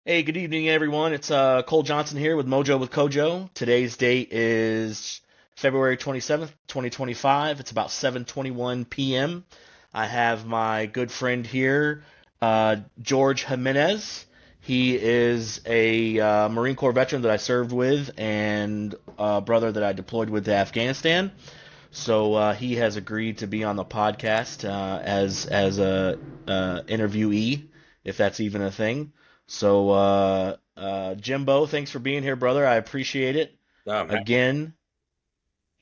Hey, good evening, everyone. It's Cole Johnson here with Mojo with Kojo. Today's date is February 27th, 2025. It's about 7:21 p.m. I have my good friend here, George Jimenez. He is a Marine Corps veteran that I served with and a brother that I deployed with to Afghanistan. So he has agreed to be on the podcast as a interviewee, if that's even a thing. So Jimbo, thanks for being here, brother. I appreciate it. Oh, man. Again,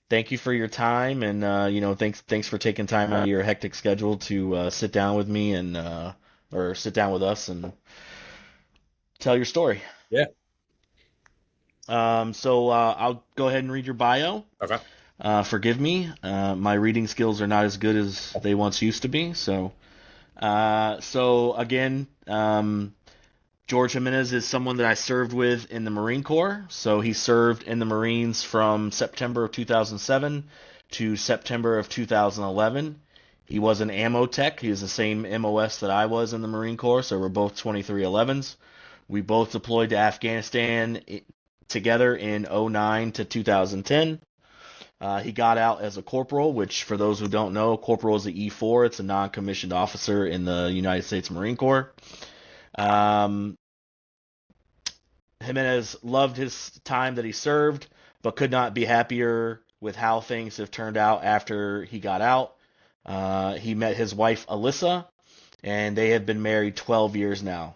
thank you for your time, and thanks for taking time out of your hectic schedule to sit down with me and or sit down with us and tell your story. Yeah. So I'll go ahead and read your bio. Okay. Forgive me, my reading skills are not as good as they once used to be. So again, George Jimenez is someone that I served with in the Marine Corps. So he served in the Marines from September of 2007 to September of 2011. He was an ammo tech. He was the same MOS that I was in the Marine Corps. So we're both 2311s. We both deployed to Afghanistan together in '09 to 2010. He got out as a corporal, which, for those who don't know, corporal is the E4. It's a non-commissioned officer in the United States Marine Corps. Um, Jimenez loved his time that he served, but could not be happier with how things have turned out after he got out. He met his wife, Alyssa, and they have been married 12 years now.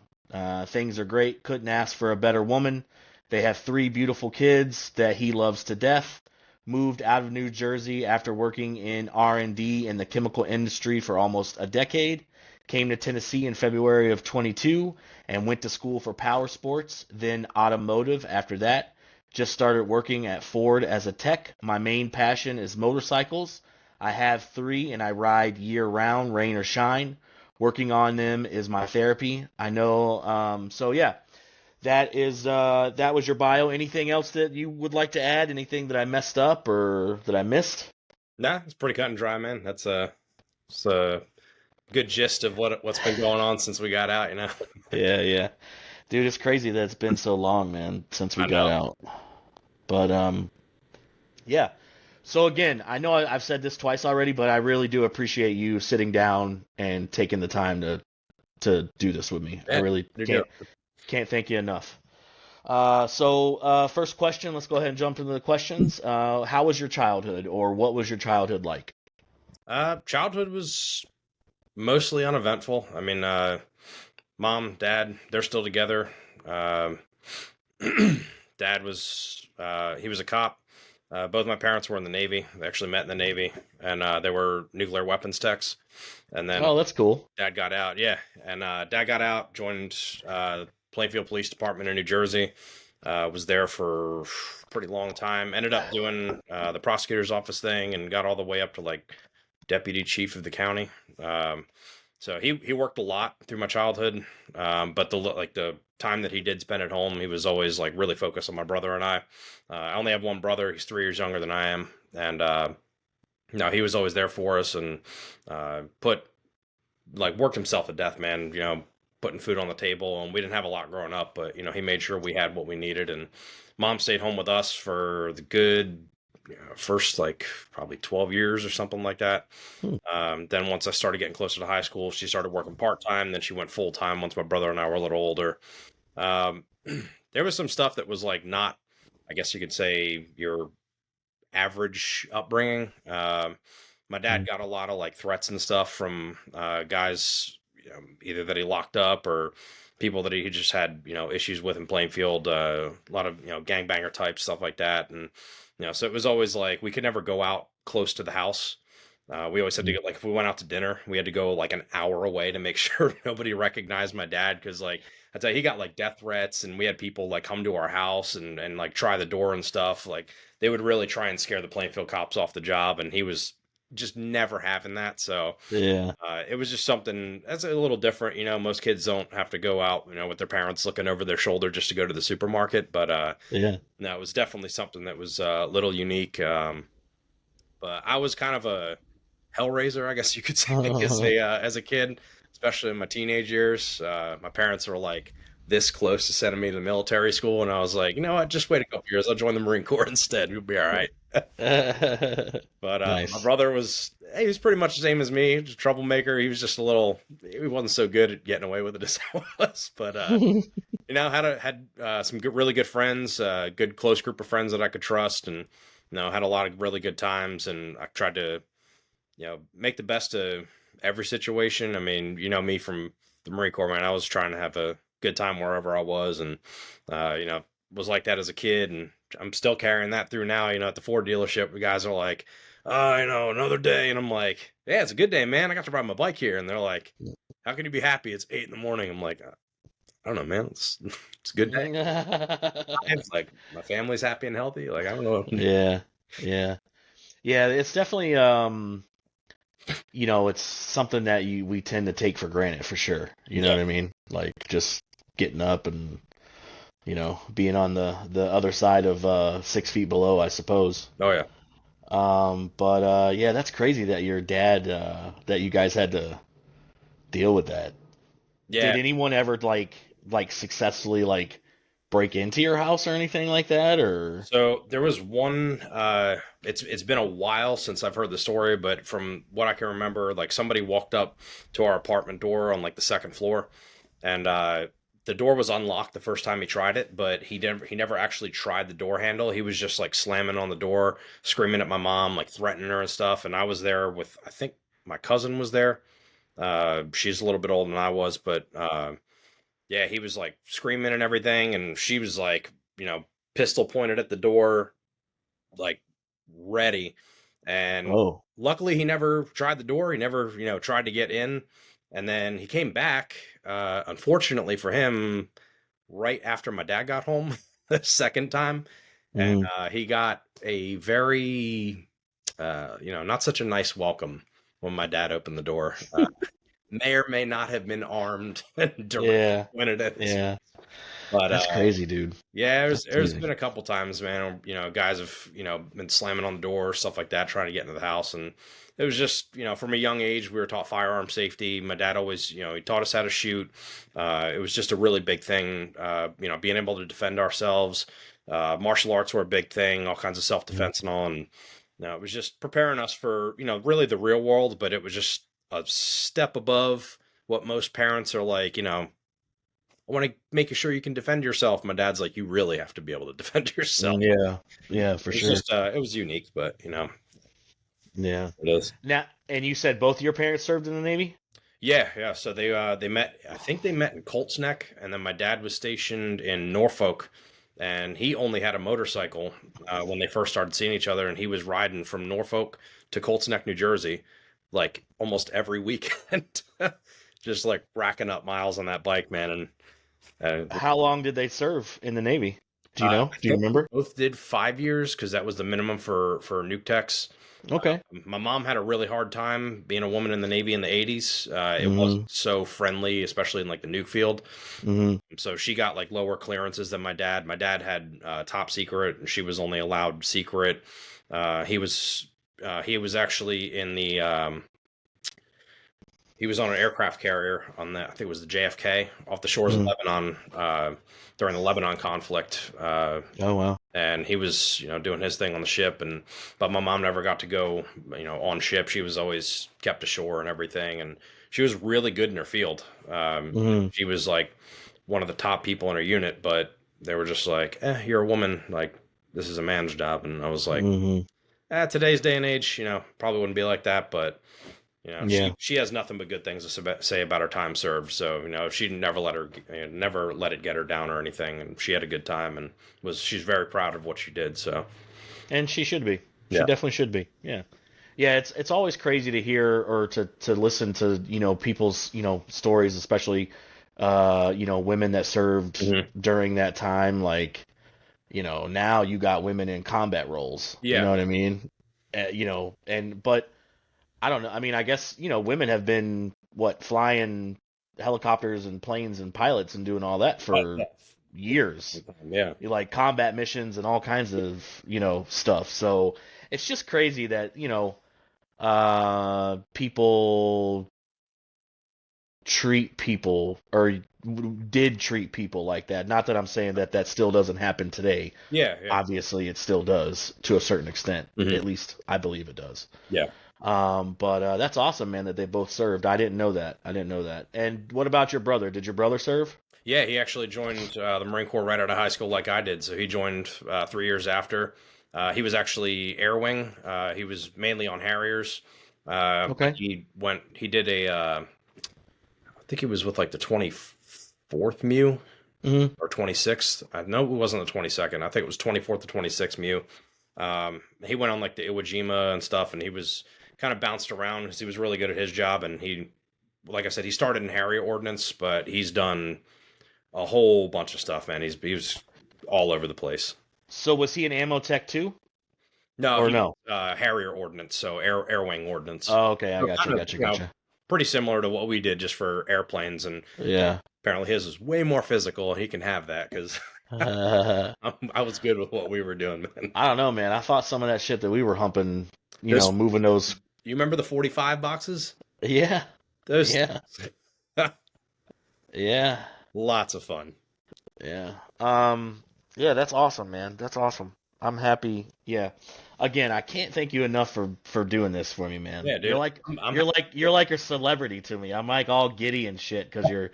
Things are great. Couldn't ask for a better woman. They have three beautiful kids that he loves to death. Moved out of New Jersey after working in R&D in the chemical industry for almost a decade. Came to Tennessee in February of 22 and went to school for power sports, then automotive after that. Just started working at Ford as a tech. My main passion is motorcycles. I have three and I ride year round, rain or shine. Working on them is my therapy. I know. So yeah, that was your bio. Anything else that you would like to add? Anything that I messed up or that I missed? Nah, it's pretty cut and dry, man. It's a good gist of what's been going on since we got out. Yeah, yeah. Dude, it's crazy that it's been so long, man, since we I got know. out. But yeah. So again, I know I've said this twice already, but I really do appreciate you sitting down and taking the time to do this with me. I Yeah, really you're good. can't thank you enough. First question, let's go ahead and jump into the questions. How was your childhood, or what was your childhood like? Childhood was mostly uneventful. I mean, mom, dad, they're still together. Um, Dad he was a cop. Both my parents were in the Navy. They actually met in the Navy, and they were nuclear weapons techs. And then Oh, that's cool. Dad got out, yeah. And Dad got out, joined Plainfield Police Department in New Jersey. Was there for a pretty long time. Ended up doing the prosecutor's office thing and got all the way up to like deputy chief of the county. Um, so he worked a lot through my childhood, but the time that he did spend at home, he was always like really focused on my brother and I. I only have one brother; he's 3 years younger than I am, and no, he was always there for us and put like worked himself to death, man. Putting food on the table, and we didn't have a lot growing up, but he made sure we had what we needed. And mom stayed home with us for the good first like probably 12 years or something like that. Hmm. Then once I started getting closer to high school, she started working part time. Then she went full time once my brother and I were a little older. Um, there was some stuff that was like not, I guess you could say, your average upbringing. My dad got a lot of like threats and stuff from guys, either that he locked up or people that he just had, issues with in Plainfield. A lot of gangbanger type stuff like that, and so it was always like we could never go out close to the house. We always had to get like if we went out to dinner, we had to go like an hour away to make sure nobody recognized my dad because like I tell you, he got like death threats, and we had people like come to our house and like try the door and stuff. Like they would really try and scare the Plainfield cops off the job, and he was just never having that. So Yeah. it was just something that's a little different. Most kids don't have to go out, with their parents looking over their shoulder just to go to the supermarket. But Yeah. no, it was definitely something that was a little unique. But I was kind of a hellraiser, I guess you could say, as a kid, especially in my teenage years. My parents were like this close to sending me to military school, and I was like, you know what, just wait a couple years. I'll join the Marine Corps instead. We'll be all right. But my Nice. brother he was pretty much the same as me, just a troublemaker. He was just he wasn't so good at getting away with it as I was. But had some really good friends, good close group of friends that I could trust, and had a lot of really good times. And I tried to make the best of every situation. I mean, me from the Marine Corps, man. I was trying to have a good time wherever I was, and was like that as a kid, and I'm still carrying that through now. At the Ford dealership, the guys are like, another day, and I'm like, yeah, it's a good day, man. I got to ride my bike here, and they're like, how can you be happy? It's 8 a.m. I'm like, I don't know, man. It's a good day. It's like my family's happy and healthy. Like, I don't know. Yeah, yeah, yeah. It's definitely it's something that we tend to take for granted for sure. You know Yeah. what I mean? Like just getting up and being on the other side of 6 feet below, I suppose. Oh yeah. But yeah, that's crazy that your dad that you guys had to deal with that. Yeah. Did anyone ever like successfully like break into your house or anything like that or? So there was one. It's been a while since I've heard the story, but from what I can remember, like somebody walked up to our apartment door on like the second floor, and the door was unlocked the first time he tried it, but he never actually tried the door handle. He was just like slamming on the door, screaming at my mom, like threatening her and stuff. And I was there with, I think my cousin was there. She's a little bit older than I was, but yeah, he was like screaming and everything, and she was like, pistol pointed at the door, like ready. And Oh. luckily, he never tried the door. He never, tried to get in. And then he came back. Unfortunately for him, right after my dad got home the second time, and Mm, he got a very, not such a nice welcome when my dad opened the door. May or may not have been armed and directly yeah. pointed at his. Yeah. But That's crazy, dude. yeah, That's there's crazy. been a couple times, man. Guys have been slamming on the door, stuff like that, trying to get into the house, and it was just from a young age we were taught firearm safety. My dad always he taught us how to shoot. It was just a really big thing. Being able to defend ourselves. Martial arts were a big thing, all kinds of self Mm, defense and all, and it was just preparing us for really the real world. But it was just a step above what most parents are like. I want to make sure you can defend yourself. My dad's like, you really have to be able to defend yourself. yeah. Yeah, for It was sure. just, it was unique, but Yeah. it is. Now, and you said both of your parents served in the Navy? Yeah, yeah. So they met. I think they met in Colts Neck, and then my dad was stationed in Norfolk, and he only had a motorcycle when they first started seeing each other, and he was riding from Norfolk to Colts Neck, New Jersey, like almost every weekend, just like racking up miles on that bike, man. And How long did they serve in the Navy? Do you know? I Do you think we remember? both did 5 years because that was the minimum for nuke techs. Okay. My mom had a really hard time being a woman in the Navy in the 80s. It wasn't Mm-hmm. so friendly, especially in like the nuke field. Mm-hmm. So she got like lower clearances than my dad. My dad had top secret, and she was only allowed secret. He was actually in the he was on an aircraft carrier on the, I think it was the JFK off the shores of Mm. Lebanon during the Lebanon conflict. Oh wow. And he was doing his thing on the ship, but my mom never got to go on ship. She was always kept ashore and everything, and she was really good in her field. Mm-hmm. She was like one of the top people in her unit, but they were just like, you're a woman, like this is a man's job. And I was like, Mm-hmm. today's day and age, probably wouldn't be like that. But Yeah. she has nothing but good things to say about her time served. So she never let it get her down or anything, and she had a good time, and she's very proud of what she did. So And she should be. She yeah. definitely should be. Yeah. Yeah, it's always crazy to hear or to listen to, people's, stories, especially women that served Hmm. during that time. Like, now you got women in combat roles. You Yeah. know what I mean? But I don't know. I mean, I guess, women have been flying helicopters and planes and pilots and doing all that for years. Yeah. Like combat missions and all kinds of, stuff. So it's just crazy that, people treat people or did treat people like that. Not that I'm saying that that still doesn't happen today. Yeah, yeah. Obviously, it still does to a certain extent. Hmm. At least I believe it does. Yeah. But that's awesome, man, that they both served. I didn't know that. I didn't know that. And what about your brother? Did your brother serve? Yeah, he actually joined the Marine Corps right out of high school, like I did. So he joined 3 years after. He was actually Air Wing. He was mainly on Harriers, but Okay. He did I think he was with like the 24th MEU Hmm. or 26th. I know it wasn't the 22nd. I think it was 24th to 26th MEU. He went on like the Iwo Jima and stuff, and he was kind of bounced around because he was really good at his job. And he, like I said, he started in Harrier Ordnance, but he's done a whole bunch of stuff, man. He was all over the place. So was he an ammo tech too, No, or he no? Harrier Ordnance, so air wing ordnance. Oh, okay. I So got you. kind of, Got you. Got you. pretty similar to what we did just for airplanes, and Yeah. apparently his is way more physical. He can have that because I was good with what we were doing, man. I don't know, man. I thought some of that shit that we were humping, This, moving those. you remember the 45 boxes? Yeah. Those Yeah. Yeah. lots of fun. Yeah. Yeah, that's awesome, man. That's awesome. I'm happy. Yeah. Again, I can't thank you enough for doing this for me, man. Yeah, You're dude. like I'm you're like a celebrity to me. I'm like all giddy and shit because you're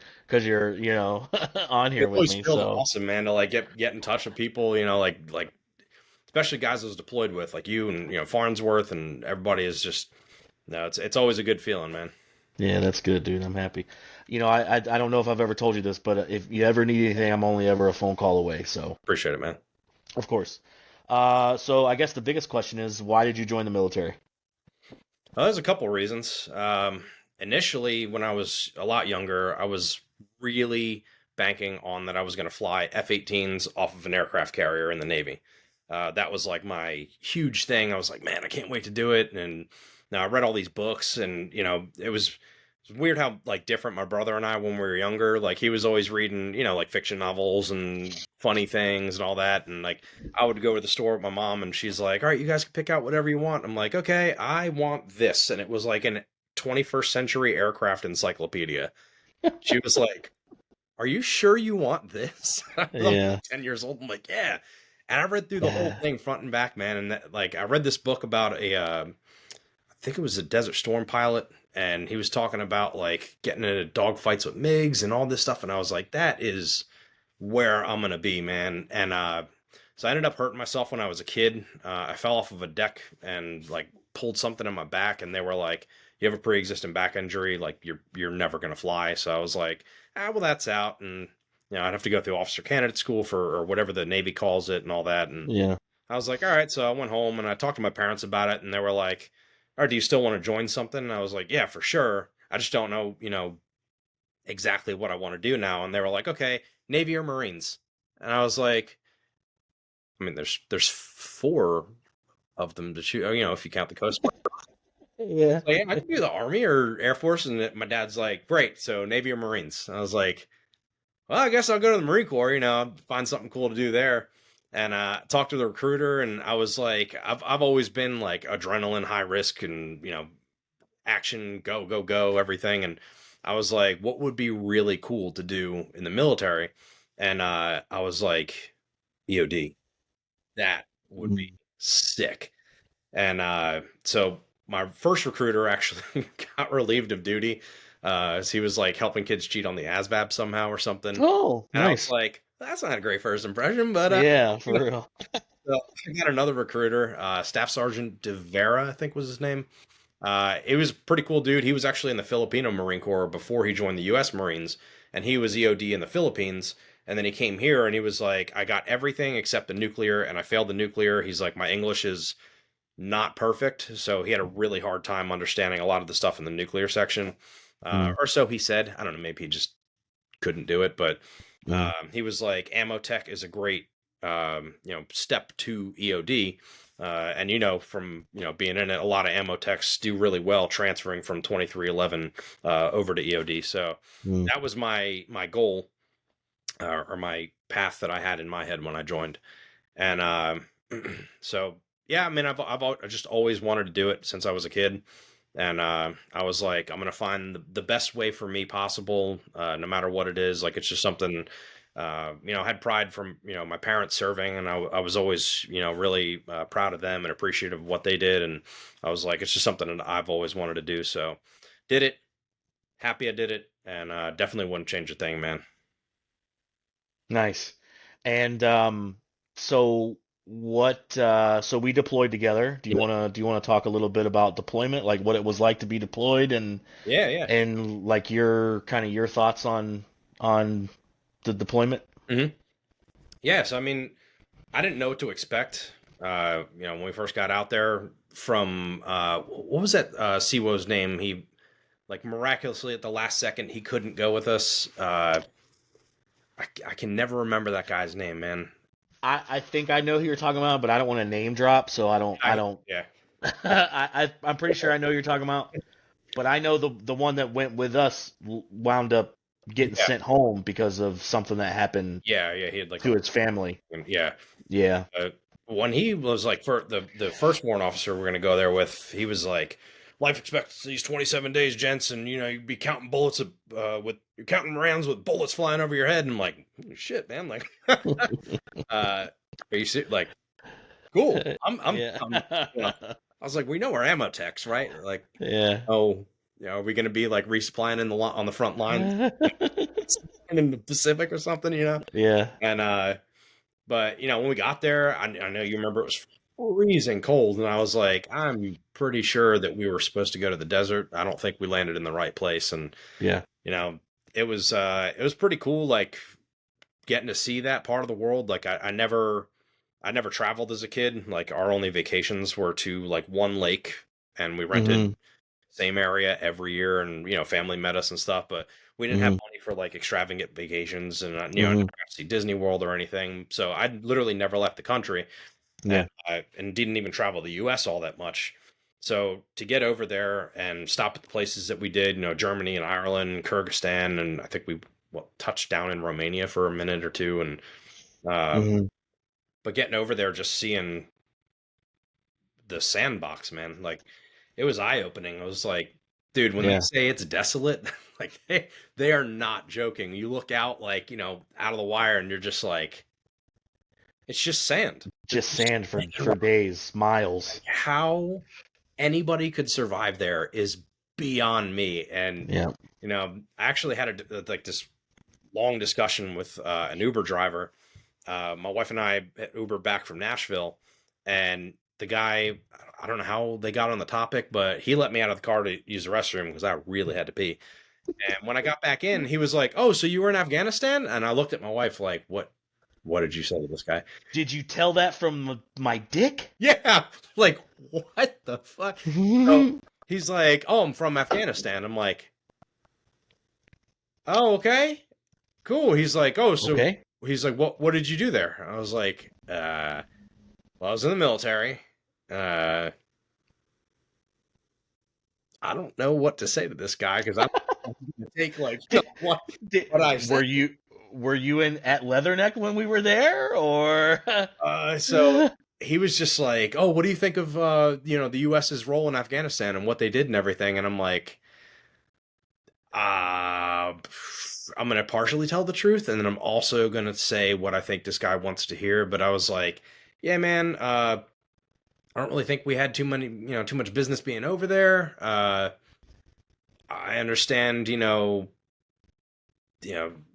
on here It with always me. feels So awesome, man, to like get in touch with people, like especially guys I was deployed with, like you and Farnsworth and everybody is just no, it's always a good feeling, man. yeah, that's good, dude. I'm happy. I don't know if I've ever told you this, but if you ever need anything, I'm only ever a phone call away. So Appreciate it, man. of course. So I guess the biggest question is, why did you join the military? Well, there's a couple reasons. Initially, when I was a lot younger, I was really banking on that I was going to fly F-18s off of an aircraft carrier in the Navy. That was like my huge thing. I was like, man, I can't wait to do it. And now I read all these books, and it was weird how like different my brother and I when we were younger. Like he was always reading, like fiction novels and funny things and all that. And like I would go to the store with my mom, and she's like, "All right, you guys can pick out whatever you want." I'm like, "Okay, I want this," and it was like an 21st century aircraft encyclopedia. She was like, "Are you sure you want this?" I was like Yeah. 10 years old. I'm like, "Yeah." And I read through the whole Yeah. thing front and back, man. And like I read this book about I think it was a Desert Storm pilot, and he was talking about like getting into dogfights with MiGs and all this stuff, and I was like, that is where I'm gonna be, man. And so I ended up hurting myself when I was a kid. I fell off of a deck and like pulled something in my back, and they were like, "You have a pre-existing back injury, like you're never gonna fly." So I was like, well, that's out, and I'd have to go through officer candidate school for or whatever the Navy calls it and all that, and Yeah. I was like, all right. So I went home and I talked to my parents about it, and they were like, all right, do you still want to join something? And I was like, yeah, for sure. I just don't know, exactly what I want to do now. And they were like, okay, Navy or Marines. And I was like, I mean, there's four of them to choose, if you count the Coast Guard. Yeah. So yeah, I could do the Army or Air Force. And my dad's like, great. So Navy or Marines. And I was like, well, I guess I'll go to the Marine Corps, find something cool to do there. And talk to the recruiter, and I was like, I've always been like adrenaline, high risk, and action, go go go, everything. And I was like, what would be really cool to do in the military? And I was like, EOD, that would be Mm. sick. And so my first recruiter actually got relieved of duty. As he was like helping kids cheat on the ASVAB somehow or something. Oh, And I was nice. like, that's not a great first impression, but Yeah, for real. so I got another recruiter, Staff Sergeant De Vera, I think was his name. It was a pretty cool dude. He was actually in the Filipino Marine Corps before he joined the U.S. Marines, and he was EOD in the Philippines. And then he came here, and he was like, I got everything except the nuclear, and I failed the nuclear. He's like, my English is not perfect, so he had a really hard time understanding a lot of the stuff in the nuclear section, Mm, or so he said. I don't know, maybe he just couldn't do it, but mm, he was like, ammo tech is a great, step to EOD. And from being in it, a lot of ammo techs do really well transferring from 2311 over to EOD. So mm. that was my goal, or my path that I had in my head when I joined. And so yeah, I mean, I've just always wanted to do it since I was a kid. And I was like, I'm gonna find the best way for me possible, no matter what it is. Like it's just something, I had pride from my parents serving, and I was always really proud of them and appreciative of what they did. And I was like, it's just something that I've always wanted to do. So did it. Happy I did it, and definitely wouldn't change a thing, man. Nice. And so so we deployed together. Do you wanna talk a little bit about deployment, like what it was like to be deployed Yeah, yeah. and like your thoughts on the deployment? Hmm. Yeah. So I mean, I didn't know what to expect. When we first got out there from what was that Siwo's name? He like miraculously at the last second he couldn't go with us. I can never remember that guy's name, man. I think I know who you're talking about, but I don't want to name drop, so I don't Yeah, I'm pretty sure I know who you're talking about, but I know the one that went with us wound up getting yeah, sent home because of something that happened yeah. He had like to his family. yeah. Yeah. Uh, when he was like for the first warrant officer we're gonna go there with, he was like, life expectancy is 27 days, gents, and you'd be counting bullets with you're counting rounds with bullets flying over your head, and I'm like, shit, man, like, are you like, cool? I'm Yeah. I was like, we know our ammo techs, right? Like, Yeah. oh, are we gonna be like resupplying in the on the front line in the Pacific or something, Yeah. And but when we got there, I know you remember it was freezing cold, and I was like, I'm pretty sure that we were supposed to go to the desert. I don't think we landed in the right place, and Yeah. you know, it was pretty cool, like getting to see that part of the world. Like I never traveled as a kid. Like our only vacations were to like one lake, and we rented Hmm. same area every year, and family met us and stuff, but we didn't have Hmm. money for like extravagant vacations, and never Hmm. got to see Disney World or anything, so I literally never left the country, and Yeah. didn't even travel the US all that much. So to get over there and stop at the places that we did, Germany and Ireland, Kyrgyzstan, and I think we touched down in Romania for a minute or two, and Hmm. but getting over there, just seeing the sandbox, man, like it was eye opening. I was like, dude, when they Yeah. say it's desolate, like they are not joking. You look out, like, out of the wire, and you're just like, it's just sand. There's Just just sand sand. for days, miles. How anybody could survive there is beyond me. And, Yeah. I actually had like this long discussion with an Uber driver. My wife and I had Uber back from Nashville, and the guy, I don't know how they got on the topic, but he let me out of the car to use the restroom because I really had to pee. And when I got back in, he was like, "Oh, so you were in Afghanistan?" And I looked at my wife like, "What? What did you say to this guy?" Did you tell that from my dick? Yeah, like what the fuck? So he's like, "Oh, I'm from Afghanistan." I'm like, "Oh, okay, cool." He's like, "Oh, so." Okay. He's like, "What did you do there?" I was like, well, I was in the military. Uh, I don't know what to say to this guy because I'm gonna take like Did, what I said. were you in at Leatherneck when we were there, or? So he was just like, "Oh, what do you think of the U.S.'s role in Afghanistan and what they did and everything?" And I'm like, uh, I'm gonna partially tell the truth, and then I'm also gonna say what I think this guy wants to hear. But I was like, "Yeah, man, I don't really think we had too much business being over there. I understand,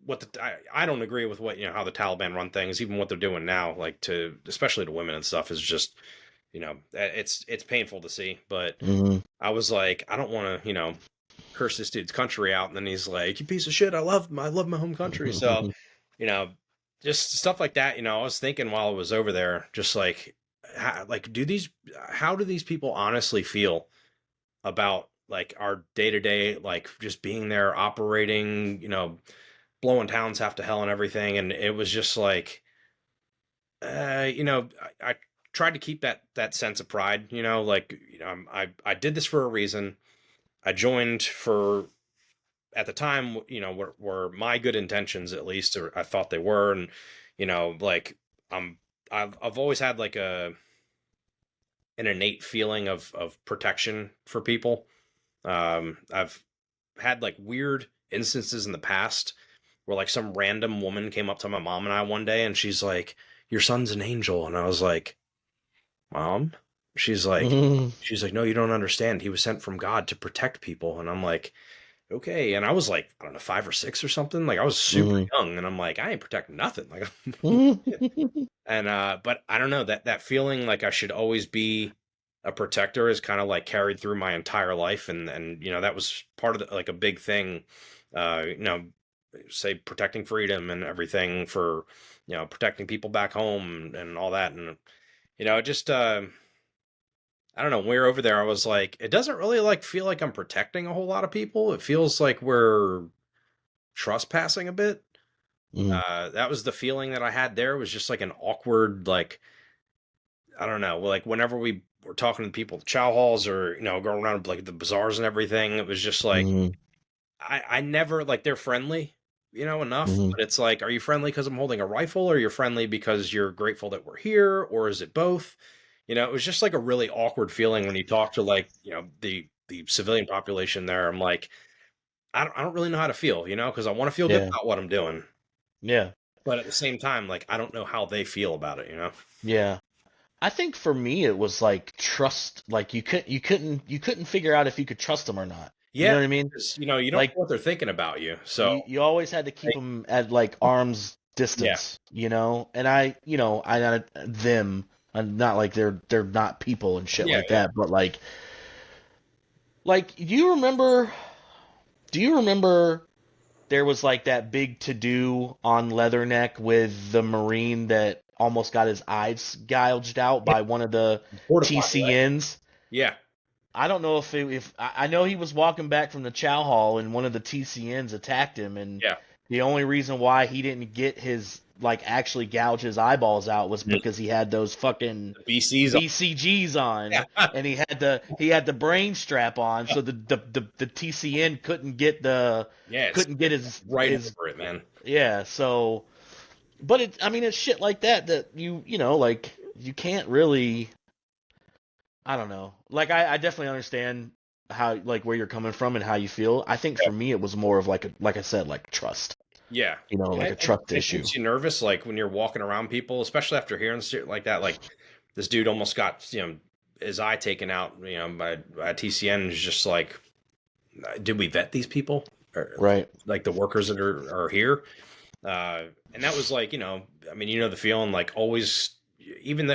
what I don't agree with what how the Taliban run things, even what they're doing now, like to especially to women and stuff, is just it's painful to see. But Hmm. I was like, I don't want to curse this dude's country out, and then he's like, you piece of shit, I love my home country. So you know, just stuff like that. I was thinking while I was over there, just like how do these people honestly feel about like our day to day, like just being there, operating, blowing towns half to hell and everything. And it was just like, I tried to keep that sense of pride, like, I did this for a reason. I joined for, at the time, were my good intentions, at least, or I thought they were. And, like, I'm, I've always had like an innate feeling of protection for people. I've had like weird instances in the past where like some random woman came up to my mom and I one day and she's like, "Your son's an angel." And I was like, "Mom?" She's like, Mhm. "No, you don't understand. He was sent from God to protect people." And I'm like, "Okay." And I was like, I don't know, 5 or 6 or something. Like I was super Mhm. young and I'm like, I ain't protecting nothing. Like Mhm. and but I don't know, that feeling like I should always be a protector is kind of like carried through my entire life, and that was part of like a big thing, you know, say protecting freedom and everything for protecting people back home and all that, and just I don't know. When we were over there, I was like, it doesn't really like feel like I'm protecting a whole lot of people. It feels like we're trespassing a bit. That was the feeling that I had there. Was just like an awkward, like, I don't know. Like whenever we were talking to people at the chow halls or going around like the bazaars and everything, it was just like Mhm. I never like they're friendly, enough. Mhm. But it's like, are you friendly because I'm holding a rifle, or you're friendly because you're grateful that we're here, or is it both? It was just like a really awkward feeling when you talk to like the civilian population there. I'm like, I don't really know how to feel, because I want to feel good Yeah. about what I'm doing, Yeah. but at the same time, like I don't know how they feel about it. Yeah. I think for me it was like trust. Like you couldn't figure out if you could trust them or not. You Yeah, know what I mean? because you don't know Like what they're thinking about you, so you always had to keep like, them at like arm's yeah, distance. And I not them. Not like they're not people and shit yeah, like yeah. that. But like do you remember there was like that big to do on Leatherneck with the Marine that almost got his eyes gouged out Yeah, by one of the porta potty, right? TCNs. Yeah, I don't know if I know he was walking back from the chow hall and one of the TCNs attacked him, and yeah. the only reason why he didn't get his like actually gouge his eyeballs out was Mhm. because he had those fucking The BC's on. BCGs on, Yeah, and he had the brain strap on, so the TCN yeah. It's couldn't get right his over it, man. yeah. So, but I mean, it's shit like that like you can't really. I don't know. Like I definitely understand how like where you're coming from and how you feel. I think Yeah, for me it was more of like I said, like trust. yeah. Like And a it, trust it issue. makes you nervous, like when you're walking around people, especially after hearing shit like that. Like this dude almost got his eye taken out, by TCN. And is just like, did we vet these people, or Right. like the workers that are here? And that was like, I mean, the feeling, like always, even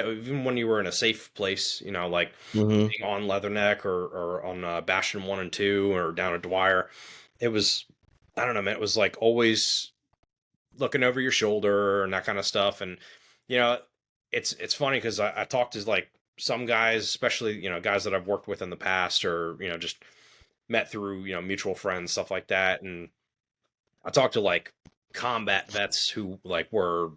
when you were in a safe place, like Mhm. being on Leatherneck or on Bastion 1 and 2 or down at Dwyer, it was, I don't know, man, it was like always looking over your shoulder and that kind of stuff. And, you know, it's funny because I talked to like some guys, especially, guys that I've worked with in the past or, just met through, mutual friends, stuff like that. And I talked to like combat vets who like were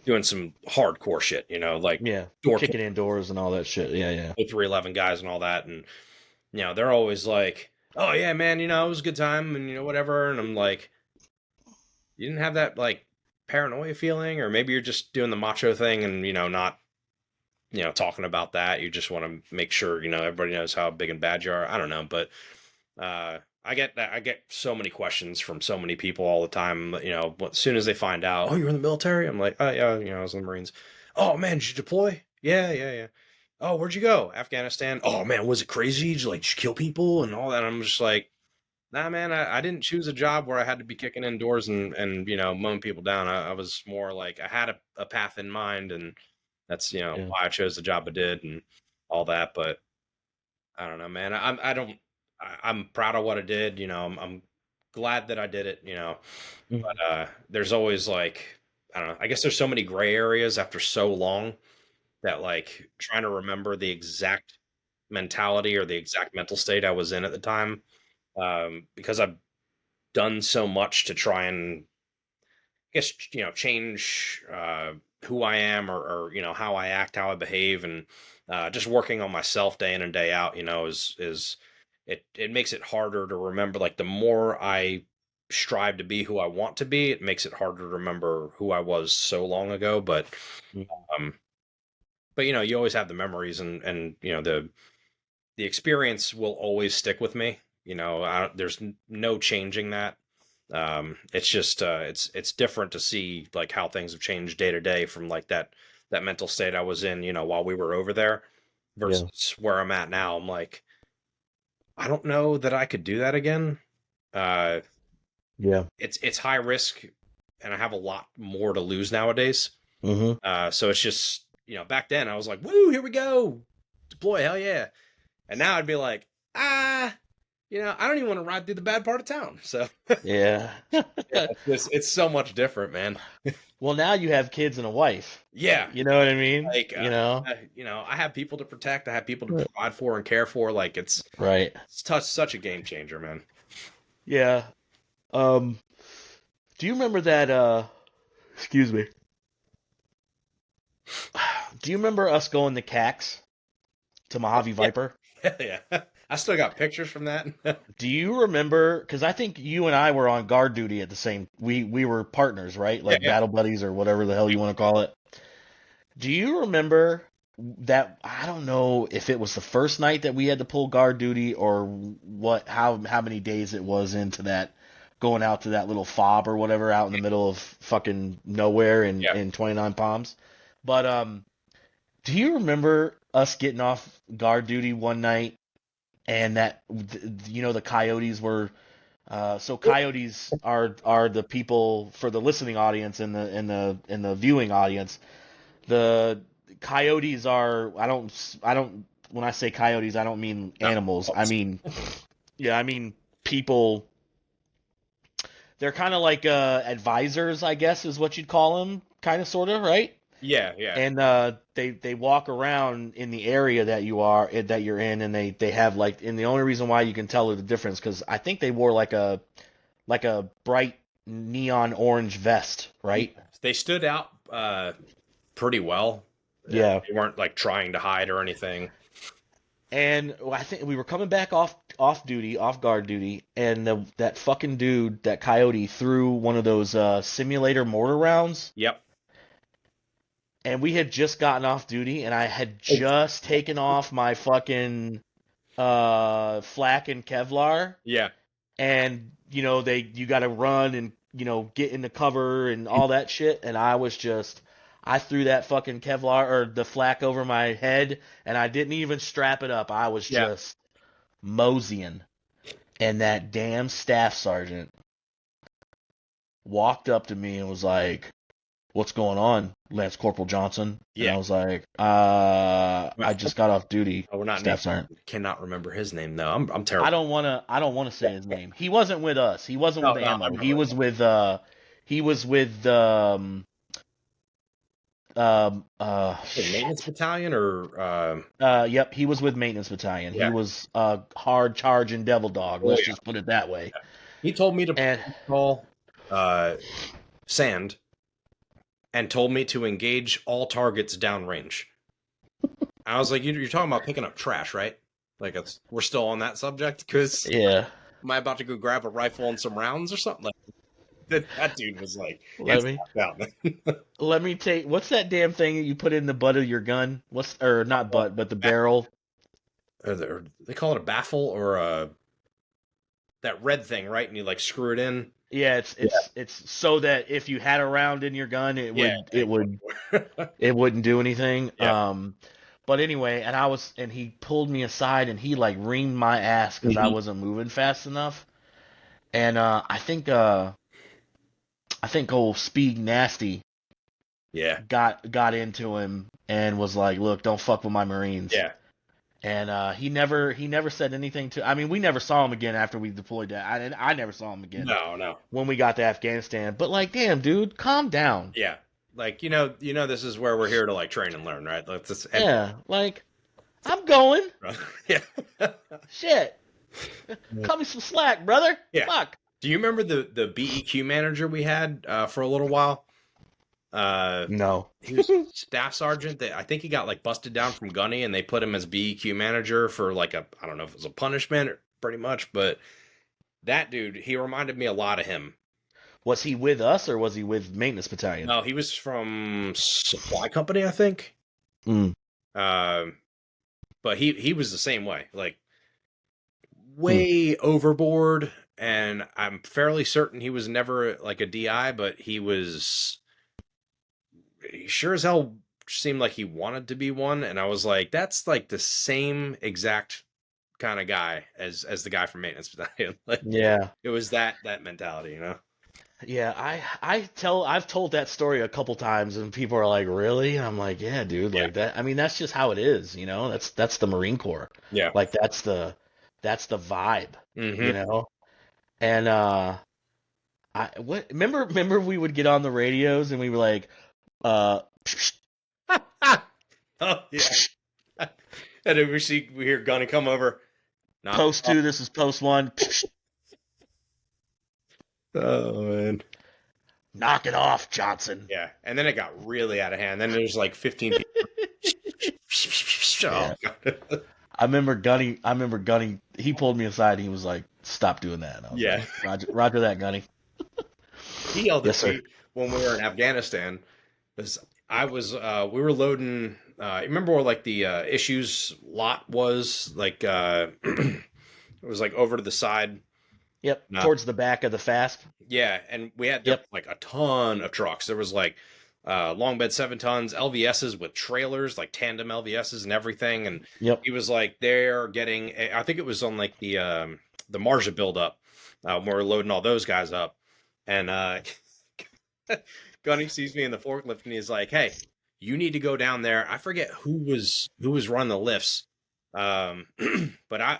doing some hardcore shit, like Yeah. door Kicking indoors and all that shit. Yeah, yeah. 311 guys and all that. And, they're always like, oh, yeah, man, it was a good time and, whatever. And I'm like, you didn't have that like paranoia feeling, or maybe you're just doing the macho thing and, not, talking about that. You just want to make sure, everybody knows how big and bad you are. I don't know. But I get that. I get so many questions from so many people all the time. As soon as they find out, oh, you're in the military, I'm like, oh yeah, I was in the Marines. Oh man, did you deploy? Yeah, yeah, yeah. Oh, where'd you go? Afghanistan. Oh man, was it crazy? Did you like just kill people and all that? I'm just like, nah, man, I didn't choose a job where I had to be kicking indoors and mowing people down. I was more like I had a path in mind, and that's Yeah. why I chose the job I did and all that. But I don't know, man. I'm proud of what I did. I'm glad that I did it. Mhm. But there's always like, I don't know. I guess there's so many gray areas after so long that like trying to remember the exact mentality or the exact mental state I was in at the time, because I've done so much to try and I guess change who I am, or how I act, how I behave, and just working on myself day in and day out. Is it makes it harder to remember. Like the more I strive to be who I want to be, it makes it harder to remember who I was so long ago. Mhm. Um, but you always have the memories, and the experience will always stick with me. You know, there's no changing that. It's just it's different to see like how things have changed day to day from like that mental state I was in, you know, while we were over there Yeah. versus where I'm at now. I'm like, I don't know that I could do that again. Uh, Yeah. it's high risk, and I have a lot more to lose nowadays. Mm-hmm. So it's just, you know, back then I was like, woo, here we go, deploy, hell yeah. And now I'd be like, you know, I don't even want to ride through the bad part of town. So Yeah. yeah, it's so much different, man. Well, now you have kids and a wife. Yeah, You know what I mean? like You know? you know, I have people to protect, I have people to provide for and care for. Like Right. such a game changer, man. Yeah. Um, do you remember that excuse me. Do you remember us going to CAX to Mojave Yeah, Viper? yeah. I still got pictures from that. Do you remember? Because I think you and I were on guard duty at the same. We were partners, right? Yeah, Like yeah. battle buddies or whatever the hell you want to call it. Do you remember that? I don't know if it was the first night that we had to pull guard duty or what. How many days it was into that going out to that little fob or whatever out in the middle of fucking nowhere Yeah. in 29 Palms. But do you remember us getting off guard duty one night and that you know the coyotes were so coyotes are the people for the listening audience and the viewing audience. The coyotes are I don't when I say coyotes I don't mean No. animals. I mean yeah, I mean people. They're kind of like advisors, I guess is what you'd call them, kind of sort of, right? Yeah, yeah. And they walk around in the area that you're in, and they have like, and the only reason why you can tell the difference because I think they wore like a bright neon orange vest, right? They stood out pretty well. Yeah. They weren't like trying to hide or anything. And I think we were coming back off duty, off guard duty, and that fucking dude, that coyote, threw one of those simulator mortar rounds. Yep. And we had just gotten off duty, and I had just taken off my fucking flak and Kevlar, Yeah. and you know you got to run and get into cover and all that shit, and I threw that fucking Kevlar or the flak over my head, and I didn't even strap it up. I was Yeah. just moseying, and that damn staff sergeant walked up to me and was like, "What's going on, Lance Corporal Johnson?" And Yeah. I was like, I just got off duty, Oh, we're not Staff Sergeant. cannot remember his name though. I'm I terrible. don't wanna say his name. He wasn't with us. He wasn't No, with no, I ammo. remember. He was with Maintenance shit. battalion or Yep, he was with Maintenance Battalion. He yeah. was hard charging devil dog, Oh let's yeah. just put it that way. He told me to And call sand and told me to engage all targets downrange. I was like, you're talking about picking up trash, right? Like we're still on that subject because yeah, am I about to go grab a rifle and some rounds or something? Like that dude was like, let it's me down. let me take what's that damn thing that you put in the butt of your gun? What's or not butt, but the barrel? Or they call it a baffle or that red thing, right? And you like screw it in. Yeah, it's so that if you had a round in your gun, Yeah, it wouldn't do anything. yeah. But anyway, and he pulled me aside and he like reamed my ass because I Mhm. wasn't moving fast enough. And I think old Speed Nasty Yeah, got into him and was like, "Look, don't fuck with my Marines." yeah. And he never said anything to. I mean, we never saw him again after we deployed that. I never saw him again No, no. when we got to Afghanistan. But like, damn, dude, calm down. Yeah. Like, this is where we're here to like train and learn, right? Let's just Yeah, like I'm going. yeah. Shit, cut me some slack, brother. Yeah. Fuck. Do you remember the BEQ manager we had for a little while? No. He was staff sergeant. I think he got like busted down from Gunny, and they put him as BEQ manager for like I don't know if it was a punishment or pretty much, but that dude, he reminded me a lot of him. Was he with us or was he with Maintenance Battalion? No, he was from Supply Company, I think. Mm. But he was the same way. Like way overboard, and I'm fairly certain he was never like a DI, but he sure as hell seemed like he wanted to be one, and I was like, that's like the same exact kind of guy as the guy from Maintenance Battalion. Like, Yeah. it was that mentality, you know? Yeah, I've told that story a couple times and people are like, "Really?" And I'm like, "Yeah, dude, like that. I mean, that's just how it is, you know? That's the Marine Corps. Yeah. Like that's the vibe, Mm-hmm. you know?" And remember we would get on the radios and we were like, Oh yeah. And then we hear Gunny come over. post 2, this is post 1. Oh man. Knock it off, Johnson. Yeah. And then it got really out of hand. Then there's like 15 people. Yeah. Oh, God. I remember Gunny, he pulled me aside and he was like, "Stop doing that." And I was like, Roger that, Gunny. He yelled Yes, at sir. me when we were in Afghanistan. Because we were loading, remember where like the issues lot was? Like, it was like over to the side. Yep, towards the back of the FAST. Yeah, and we had Yep. like a ton of trucks. There was like long bed 7 tons, LVSs with trailers, like tandem LVSs and everything. And Yep. he was like, they're getting, I think it was on like the Marja buildup when we were loading all those guys up. And Gunny sees me in the forklift and he's like, "Hey, you need to go down there." I forget who was running the lifts. But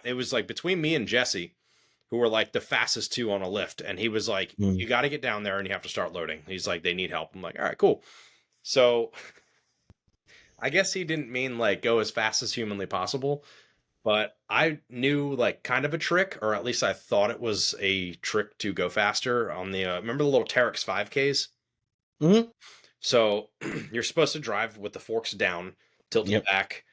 it was like between me and Jesse, who were like the fastest 2 on a lift. And he was like, "You got to get down there and you have to start loading." He's like, "They need help." I'm like, "All right, cool." So I guess he didn't mean like go as fast as humanly possible, but I knew like kind of a trick, or at least I thought it was a trick to go faster on the, remember the little Terex 5Ks? Mm-hmm. So you're supposed to drive with the forks down, tilted back,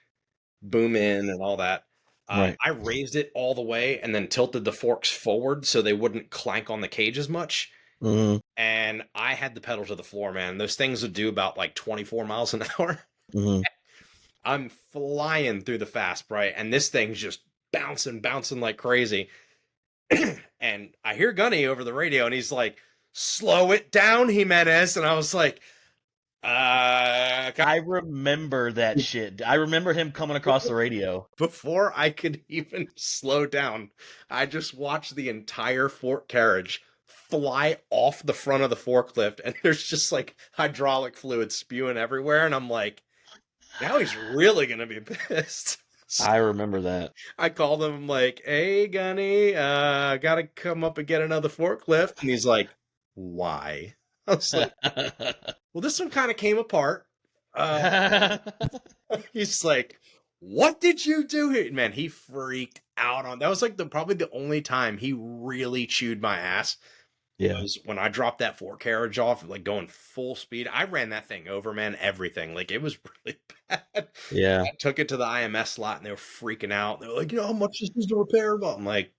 boom in, and all that. Right. I raised it all the way and then tilted the forks forward so they wouldn't clank on the cage as much. Mm-hmm. And I had the pedal to the floor, man. Those things would do about like 24 miles an hour. Mm-hmm. I'm flying through the fast, right? And this thing's just bouncing like crazy. And I hear Gunny over the radio and he's like, "Slow it down, Jimenez." And I was like, I remember that shit. I remember him coming across the radio. Before I could even slow down, I just watched the entire fork carriage fly off the front of the forklift, and there's just like hydraulic fluid spewing everywhere. And I'm like, now he's really gonna be pissed. So I remember that. I called him, like, "Hey, Gunny, gotta come up and get another forklift." And he's like, "Why?" I was like, "Well, this one kind of came apart." He's like, "What did you do here?" Man, he freaked out on that. Was like probably the only time he really chewed my ass. Yeah. Was when I dropped that fork carriage off, like going full speed. I ran that thing over, man. Everything, like, it was really bad. Yeah. I took it to the IMS slot and they were freaking out. They were like, "You know how much this is to repair?" But I'm like,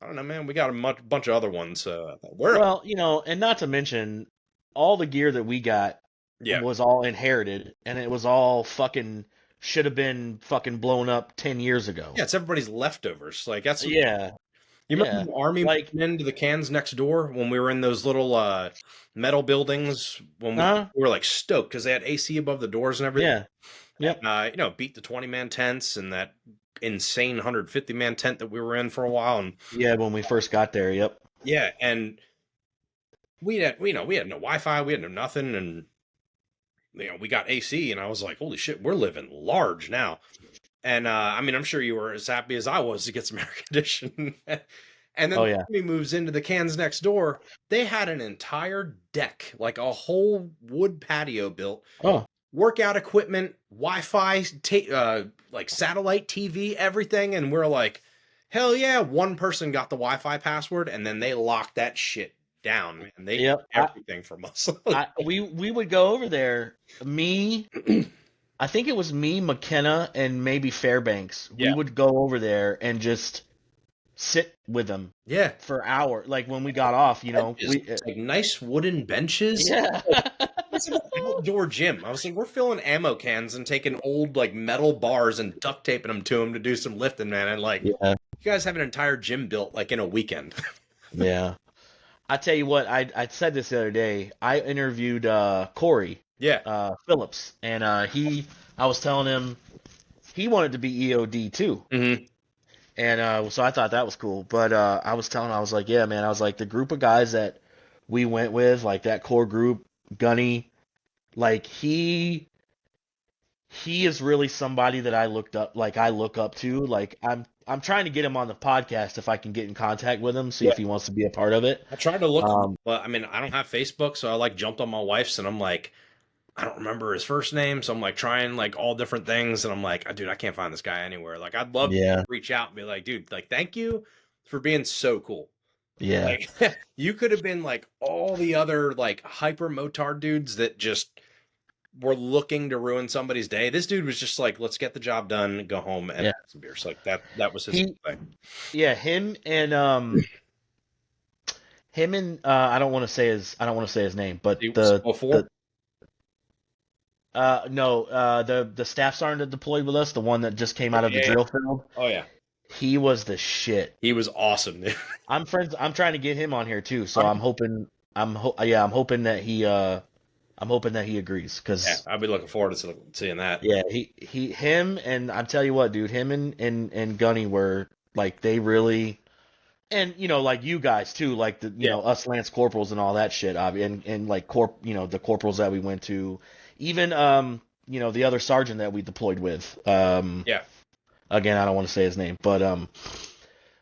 "I don't know, man. We got a bunch of other ones." Well, you know, and not to mention all the gear that we got was all inherited, and it was all fucking should have been fucking blown up 10 years ago. Yeah, it's everybody's leftovers. Like, that's Yeah. You remember the Army moving into the cans next door when we were in those little metal buildings when we were like stoked because they had AC above the doors and everything. Yeah. Yep. And, you know, beat the 20-man tents and that insane 150-man tent that we were in for a while. And yeah, when we first got there. Yep. Yeah, and we had no Wi-Fi, we had no nothing, and you know, we got AC, and I was like, "Holy shit, we're living large now." And I mean, I'm sure you were as happy as I was to get some air conditioning. And then the Army moves into the cans next door. They had an entire deck, like a whole wood patio built. Oh. Workout equipment, Wi-Fi, like satellite TV, everything. And we're like, hell yeah, one person got the Wi-Fi password, and then they locked that shit down, man. They did everything from us. We would go over there. I think it was me, McKenna, and maybe Fairbanks. Yeah. We would go over there and just sit with them. Yeah. For hours. Like when we got off, you know. Like nice wooden benches. Yeah. It's an outdoor gym. I was like, we're filling ammo cans and taking old like metal bars and duct taping them to them to do some lifting, man. And like, You guys have an entire gym built like in a weekend. Yeah. I tell you what, I said this the other day. I interviewed Corey Yeah. Phillips, and I was telling him he wanted to be EOD too. Mm-hmm. And so I thought that was cool. But I was telling him, I was like, yeah, man, I was like, the group of guys that we went with, like that core group, Gunny, like he is really somebody that I looked up, like I look up to. Like I'm trying to get him on the podcast if I can get in contact with him, see Yeah. if he wants to be a part of it. I tried to look, Um, but I mean, I don't have Facebook, so I like jumped on my wife's, and I'm like, I don't remember his first name, so I'm like trying like all different things, and I'm like, dude, I can't find this guy anywhere. Like, I'd love to yeah, reach out and be like, dude, like, thank you for being so cool. yeah, Like, you could have been like all the other like hyper motard dudes that just were looking to ruin somebody's day. This dude was just like, let's get the job done, go home and yeah. have some beers. Like that was his He, thing. yeah, him and I don't want to say his name, but He was before. the no the staff sergeant that deployed with us, the one that just came out of the Yeah. drill field, Oh yeah. he was the shit. He was awesome, dude. I'm friends. I'm trying to get him on here too, so I'm hoping. I'm hoping that he agrees Yeah, because I'll be looking forward to seeing that. yeah, him and I'm tell you what, dude, him and Gunny were like they really. And like you guys too, like the Yeah. us Lance Corporals and all that shit, and like the corporals that we went to, even the other sergeant that we deployed with. Yeah. Again, I don't want to say his name, but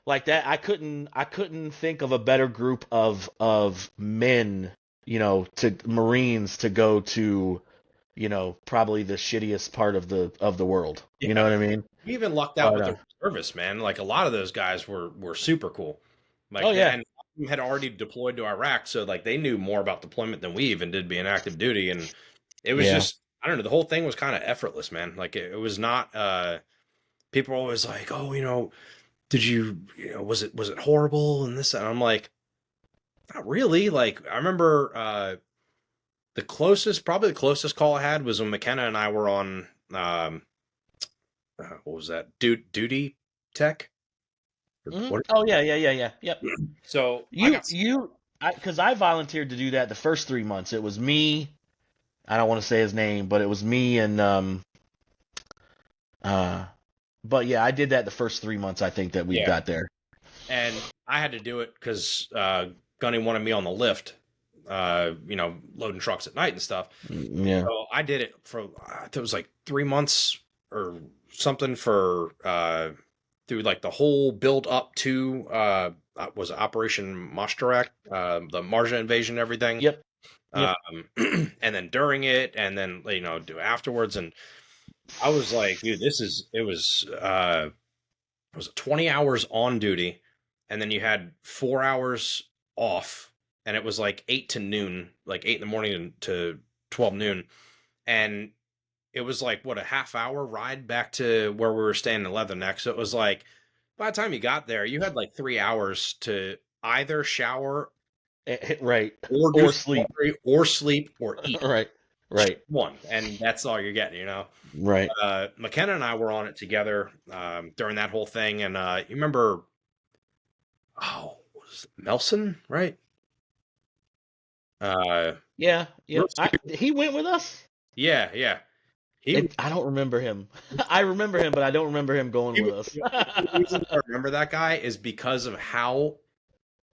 like that, I couldn't think of a better group of men, to Marines to go to, probably the shittiest part of the world. You know Yeah. what I mean? We even lucked out But with the service, man. Like a lot of those guys were super cool. oh Like yeah, and had already deployed to Iraq, so like they knew more about deployment than we even did being active duty. And it was yeah. just I don't know, the whole thing was kind of effortless, man. Like it was not people are always like, oh, did was it horrible and this and I'm like, not really. Like I remember probably the closest call I had was when McKenna and I were on what was that? Duty tech? What? Oh yeah, yeah. Yep. So I got Because I volunteered to do that the first 3 months. It was me. I don't want to say his name, but it was me and uh, but yeah, I did that the first 3 months. I think that we got there. and I had to do it because Gunny wanted me on the lift, loading trucks at night and stuff. Yeah. So I did it for it was like 3 months or something for through like the whole build up to was Operation Moshtarak, the Marja invasion, and everything. Yep. Yep. And then during it, and then do afterwards, and I was like, dude, it was 20 hours on duty, and then you had 4 hours off, and it was like 8 to noon, like 8 in the morning to 12 noon, and it was like a half hour ride back to where we were staying in Leatherneck. So it was like by the time you got there, you had like 3 hours to either shower Right. or Or sleep. or sleep or eat. Right. One, and that's all you're getting, Right. McKenna and I were on it together during that whole thing, and you remember, was it Melson, right? Yeah. He went with us. Yeah. I don't remember him. I remember him, but I don't remember him going with us. The reason I remember that guy is because of how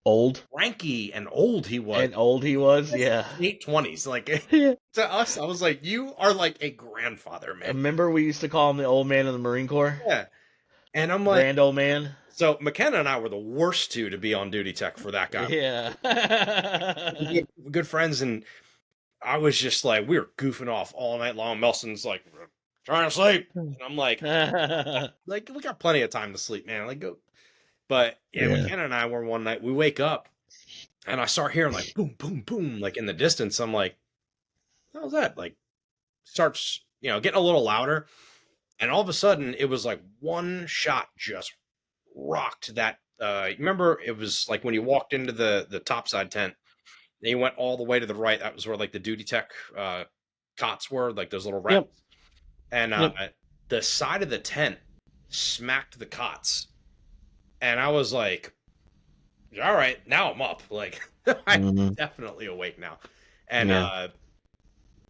Old cranky and old he was. Yeah. Late 20s. Like Yeah. to us, I was like, you are like a grandfather, man. Remember we used to call him the old man of the Marine Corps? Yeah. And I'm like, Grand old man. so McKenna and I were the worst two to be on duty tech for that guy. Yeah. Good friends, and I was just like, we were goofing off all night long. Melson's like, trying to sleep. And I'm like, we got plenty of time to sleep, man. Like, go. But yeah, McKenna and I were one night, we wake up and I start hearing like boom, boom, boom, like in the distance. I'm like, how's that? Like, starts, getting a little louder. And all of a sudden, it was like one shot just rocked that. Remember, it was like when you walked into the topside tent, and you went all the way to the right. That was where like the duty tech cots were, like those little racks. Yep. And the side of the tent smacked the cots. And I was like, all right, now I'm up. Like, I'm Hmm. definitely awake now. And Yeah.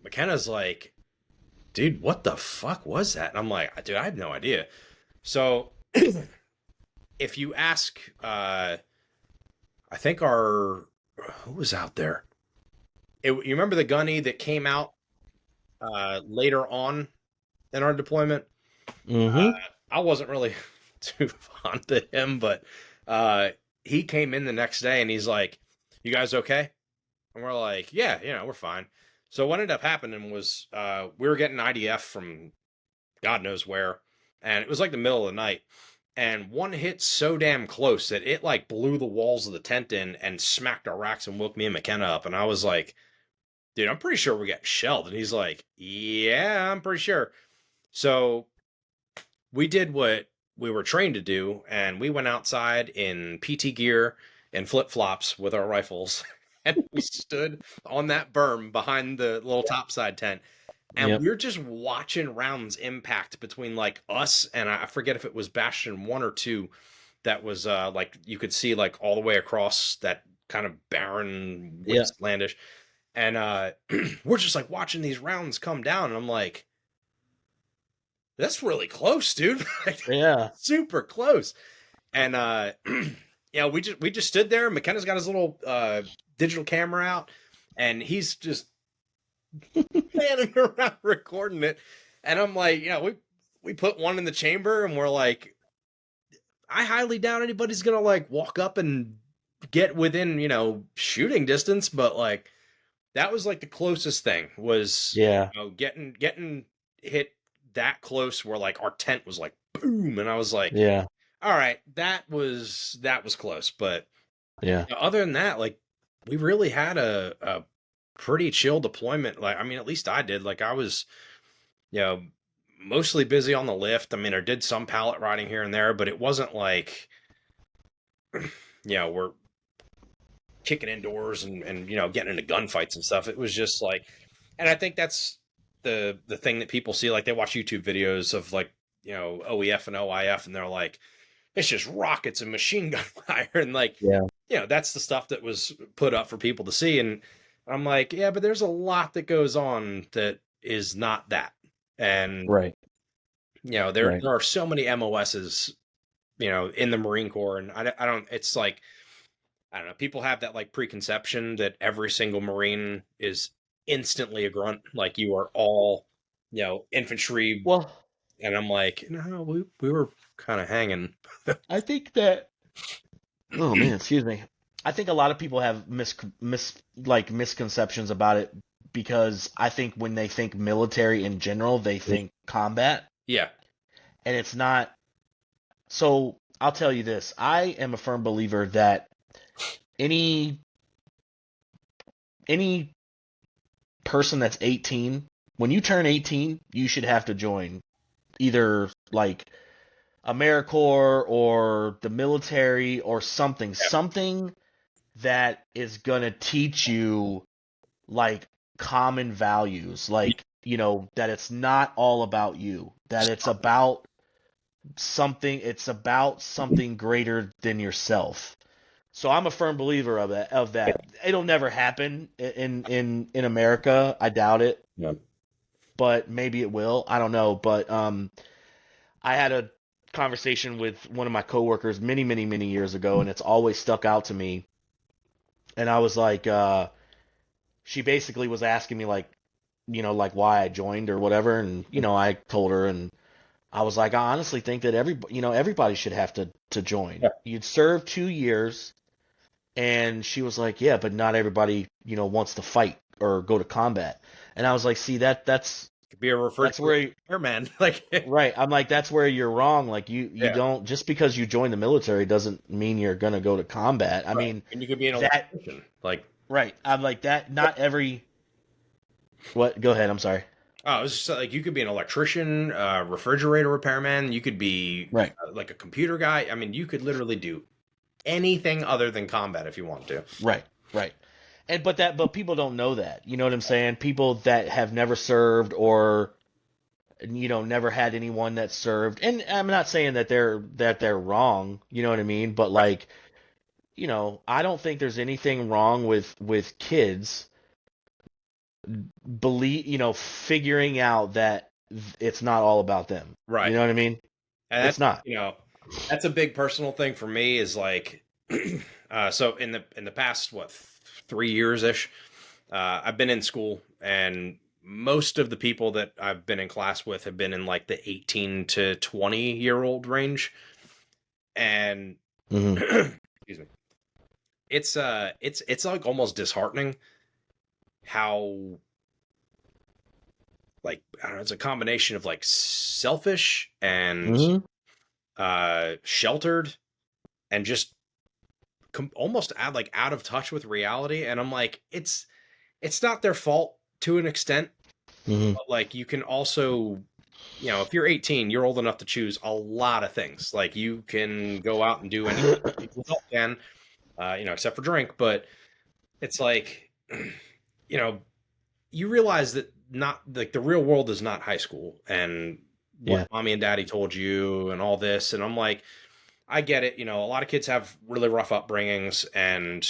McKenna's like, dude, what the fuck was that? And I'm like, dude, I have no idea. So if you ask, I think who was out there? You remember the gunny that came out later on in our deployment? Hmm. I wasn't really too fond of him, but uh, he came in the next day and he's like, "You guys okay?" And we're like, "Yeah, we're fine." So what ended up happening was we were getting IDF from God knows where, and it was like the middle of the night. And one hit so damn close that it like blew the walls of the tent in and smacked our racks and woke me and McKenna up. And I was like, dude, I'm pretty sure we're getting shelled. And he's like, yeah, I'm pretty sure. So we did what we were trained to do, and we went outside in PT gear and flip flops with our rifles. And we stood on that berm behind the little topside tent, and Yep. we're just watching rounds impact between like us and I forget if it was Bastion 1 or 2 that was like you could see like all the way across that kind of barren Yeah. wastelandish. And we're just like watching these rounds come down, and I'm like, that's really close, dude. Like, Yeah. super close. And yeah, we just stood there. McKenna's got his little digital camera out, and he's just panning around recording it. And I'm like, we put one in the chamber, and we're like, I highly doubt anybody's gonna like walk up and get within shooting distance, but like that was like the closest thing was Yeah. getting hit that close where like our tent was like boom, and I was like, Yeah. all right, that was close. But Yeah. other than that, like we really had a pretty chill deployment. Like, I mean, at least I did. Like, I was, you know, mostly busy on the lift. I mean, I did some pallet riding here and there, but it wasn't like, we're kicking indoors and getting into gunfights and stuff. It was just like, and I think that's the thing that people see. Like, they watch YouTube videos of like, OEF and OIF, and they're like, it's just rockets and machine gun fire, and like, Yeah. that's the stuff that was put up for people to see. And I'm like, yeah, but there's a lot that goes on that is not that. And Right. there Right. there are so many MOSs, in the Marine Corps, and I don't. It's like, I don't know. People have that like preconception that every single Marine is instantly a grunt, like you are all, infantry. Well, And I'm like, no, we were kind of hanging. I think that. Oh man, excuse me. I think a lot of people have misconceptions about it because I think when they think military in general, they think combat, Yeah, and it's not. So I'll tell you this: I am a firm believer that any any person that's 18, when you turn 18, you should have to join either like AmeriCorps or the military or something that is gonna teach you like common values, like that it's not all about you, that it's about something greater than yourself. So I'm a firm believer of that. It'll never happen in America. I doubt it, yeah, but maybe it will. I don't know. But I had a conversation with one of my coworkers many, many, many years ago, and it's always stuck out to me. And I was like, she basically was asking me like, like why I joined or whatever, and I told her, and I was like, I honestly think that everybody should have to join. yeah. You'd serve 2 years. And she was like, yeah, but not everybody, wants to fight or go to combat. And I was like, see, Could be a that's where, repairman. Like, right. I'm like, that's where you're wrong. Like you yeah, don't, just because you join the military doesn't mean you're going to go to combat. I right. mean, And you could be an that, electrician. Like, right. I'm like that. Not every, what? Go ahead. I'm sorry. oh, it's just like you could be an electrician, refrigerator repairman. You could be Right. like a computer guy. I mean, you could literally do anything other than combat if you want to. Right. Right. But people don't know that. You know what I'm saying? People that have never served or never had anyone that served. And I'm not saying that they're wrong, you know what I mean? But Right. like, I don't think there's anything wrong with kids figuring out that it's not all about them. You Right. know what I mean? And It's that's, not. that's a big personal thing for me is like, so in the past, 3 years ish, I've been in school, and most of the people that I've been in class with have been in like the 18 to 20-year-old range. And Hmm. excuse me, it's like almost disheartening how, like, I don't know, it's a combination of like selfish and Hmm. sheltered and just almost out of touch with reality. And I'm like, it's not their fault to an extent, Hmm. but like you can also, if you're 18, you're old enough to choose a lot of things. Like you can go out and do anything you can, except for drink. But it's like, you know, you realize that not like the real world is not high school and what Yeah. mommy and daddy told you and all this. And I'm like, I get it. A lot of kids have really rough upbringings, and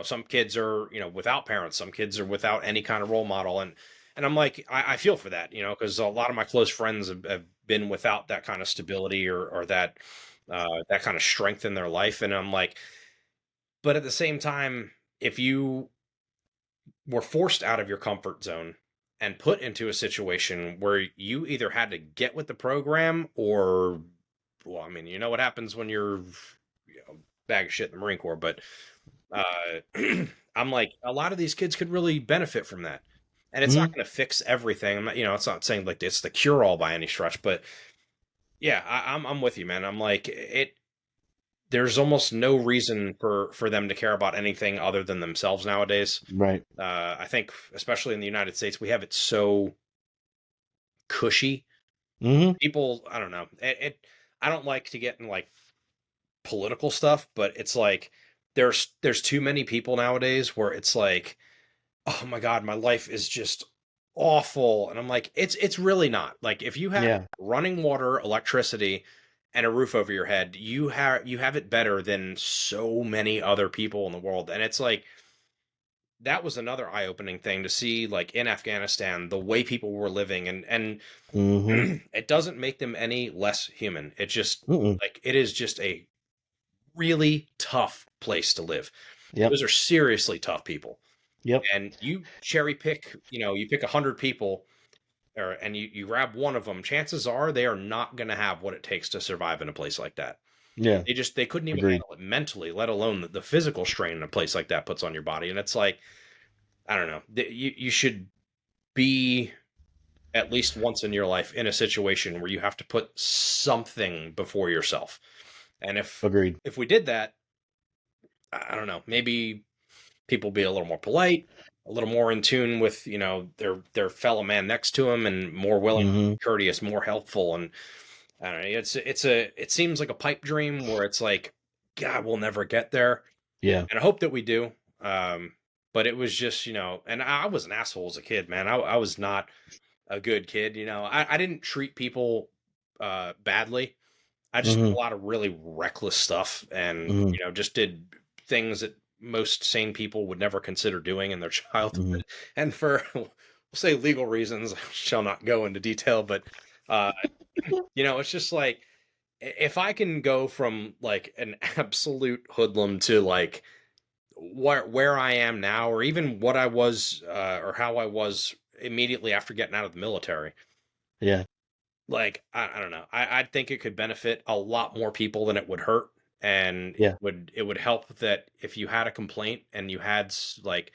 some kids are without parents, some kids are without any kind of role model, and I'm like, I feel for that, because a lot of my close friends have been without that kind of stability or that that kind of strength in their life. And I'm like, but at the same time, if you were forced out of your comfort zone and put into a situation where you either had to get with the program or, well, I mean, you know what happens when you're bag of shit in the Marine Corps, but I'm like, a lot of these kids could really benefit from that. And it's not Hmm. going to fix everything. I'm not, it's not saying like it's the cure all by any stretch, but yeah, I'm with you, man. I'm like, there's almost no reason for them to care about anything other than themselves nowadays. Right. I think, especially in the United States, we have it so cushy. Hmm. People, I don't know. I don't like to get in like political stuff, but it's like there's too many people nowadays where it's like, oh my god, my life is just awful. And I'm like, it's really not. Like if you have Yeah. running water, electricity, and a roof over your head, you have it better than so many other people in the world. And it's like, that was another eye-opening thing to see, like in Afghanistan, the way people were living, and Hmm. it doesn't make them any less human. It just, Mm-mm. like, it is just a really tough place to live. Yep. Those are seriously tough people. Yep. And you cherry pick, you pick 100 people, and you grab one of them, chances are they are not going to have what it takes to survive in a place like that. Yeah. They couldn't even Agreed. handle it mentally, let alone the physical strain a place like that puts on your body. And it's like, I don't know. You should be at least once in your life in a situation where you have to put something before yourself. And Agreed. if we did that, I don't know, maybe people be a little more polite, a little more in tune with, their fellow man next to them, and more willing, Hmm. courteous, more helpful. And I don't know, it seems like a pipe dream where it's like, God, we'll never get there. Yeah. And I hope that we do. But it was just, and I was an asshole as a kid, man. I was not a good kid. I didn't treat people badly. I just did Hmm. a lot of really reckless stuff, and Hmm. just did things that most sane people would never consider doing in their Hmm. childhood. And for, we'll say, legal reasons, I shall not go into detail, but uh, it's just like, if I can go from like an absolute hoodlum to like where I am now, or even what I was, or how I was immediately after getting out of the military. Yeah. Like, I don't know. I think it could benefit a lot more people than it would hurt. And Yeah. it would help that if you had a complaint and you had like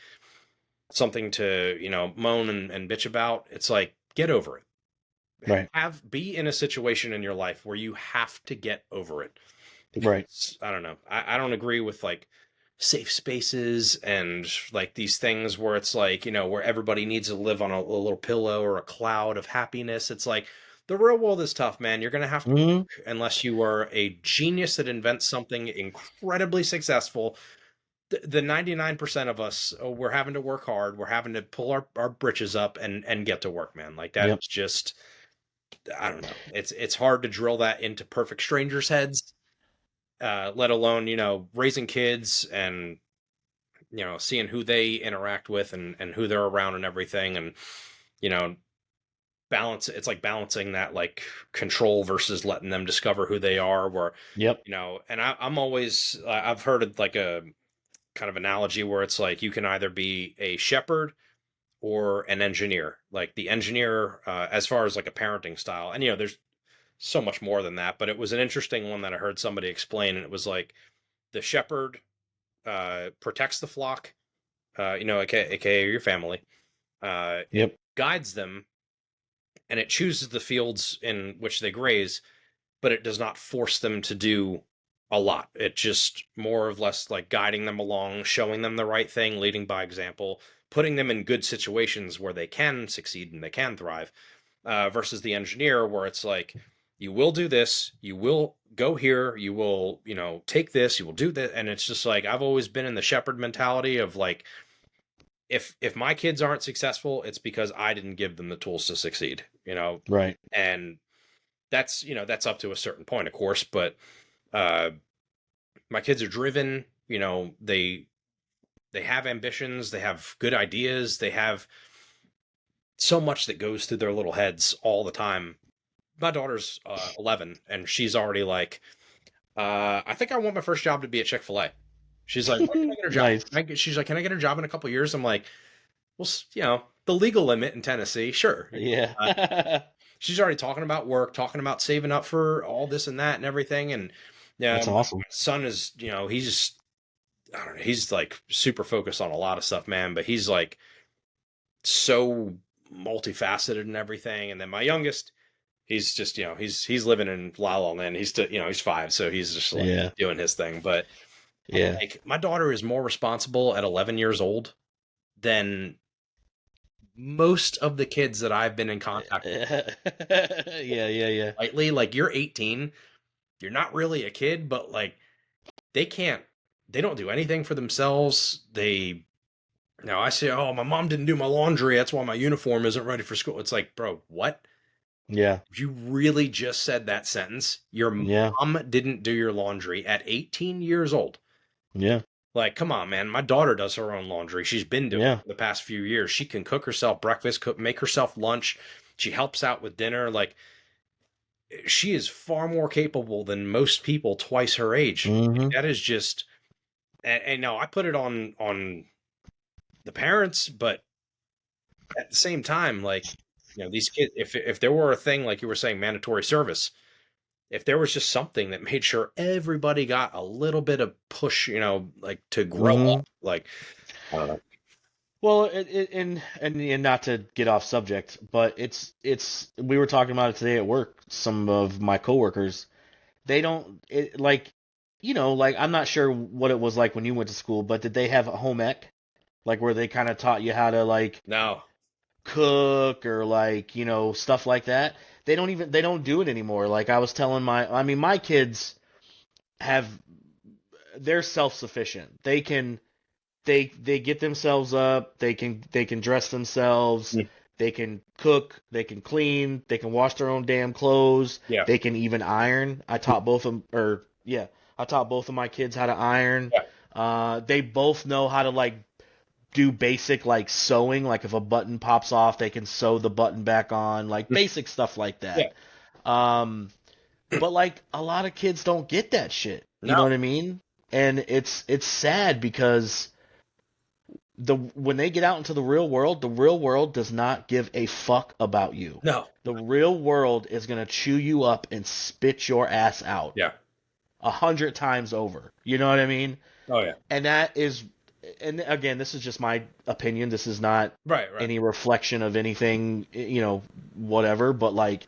something to, moan and bitch about, it's like, get over it. Right. Be in a situation in your life where you have to get over it. Right. Because I don't know. I don't agree with like safe spaces and like these things where it's like, where everybody needs to live on a little pillow or a cloud of happiness. It's like, the real world is tough, man. You're going to have to Hmm. work unless you are a genius that invents something incredibly successful. the 99% of us, we're having to work hard. We're having to pull our britches up and get to work, man. Like that Yep. is just, I don't know. It's hard to drill that into perfect strangers' heads, let alone, raising kids and, seeing who they interact with and who they're around and everything. And, you know, it's like balancing that like control versus letting them discover who they are where, Yep. and I'm always, I've heard of like a kind of analogy where it's like you can either be a shepherd or an engineer. Like the engineer, as far as like a parenting style, and there's so much more than that. But it was an interesting one that I heard somebody explain, and it was like the shepherd protects the flock, aka your family. It Yep. guides them, and it chooses the fields in which they graze, but it does not force them to do a lot. It just more or less like guiding them along, showing them the right thing, leading by example, putting them in good situations where they can succeed and they can thrive, versus the engineer where it's like, you will do this, you will go here, you will, take this, you will do that. And it's just like, I've always been in the shepherd mentality of like, if my kids aren't successful, it's because I didn't give them the tools to succeed, Right. and that's up to a certain point, of course, but uh, my kids are driven, they have ambitions, they have good ideas, they have so much that goes through their little heads all the time. My daughter's 11, and she's already like, I think I want my first job to be at Chick-fil-A. She's like, when can I get a job? Nice. She's like, can I get a job in a couple of years? I'm like, well, the legal limit in Tennessee, sure. Yeah. She's already talking about work, talking about saving up for all this and that and everything. And yeah, That's my awesome. son is, he's, I don't know, he's like super focused on a lot of stuff, man, but he's like so multifaceted and everything. And then my youngest, he's just, he's living in La La Land. He's still, he's 5, so he's just like Yeah. doing his thing. But Yeah. like my daughter is more responsible at 11 years old than most of the kids that I've been in contact with. Yeah. Lately, like you're 18, you're not really a kid, but like they don't do anything for themselves. Now I say, oh, my mom didn't do my laundry, that's why my uniform isn't ready for school. It's like, bro, what? Yeah. You really just said that sentence? Your Yeah. mom didn't do your laundry at 18 years old? Yeah. Like, come on, man. My daughter does her own laundry. She's been doing it Yeah. for the past few years. She can cook herself breakfast, make herself lunch. She helps out with dinner. Like, she is far more capable than most people twice her age. Mm-hmm. That is just, and now I put it on the parents, but at the same time, like, these kids, if there were a thing, like you were saying, mandatory service, if there was just something that made sure everybody got a little bit of push, like to grow Mm-hmm. up, like, I don't know. Well, and not to get off subject, but we were talking about it today at work. Some of my coworkers, they don't like, like I'm not sure what it was like when you went to school, but did they have a home ec, like where they kind of taught you how to like No. cook or like stuff like that? They don't do it anymore. Like I was telling my kids have they're self-sufficient. They get themselves up, they can dress themselves, Mm. they can cook, they can clean, they can wash their own damn clothes, Yeah. they can even iron. I taught both of my kids how to iron. Yeah. They both know how to like do basic like sewing, like if a button pops off, they can sew the button back on, like basic stuff like Yeah. that. But like a lot of kids don't get that shit. You know No. what I mean? And it's sad because when they get out into the real world does not give a fuck about you. No. The real world is gonna chew you up and spit your ass out Yeah. 100 times over. You know what I mean? Oh yeah. And again, this is just my opinion. This is not Right. any reflection of anything, whatever. But like,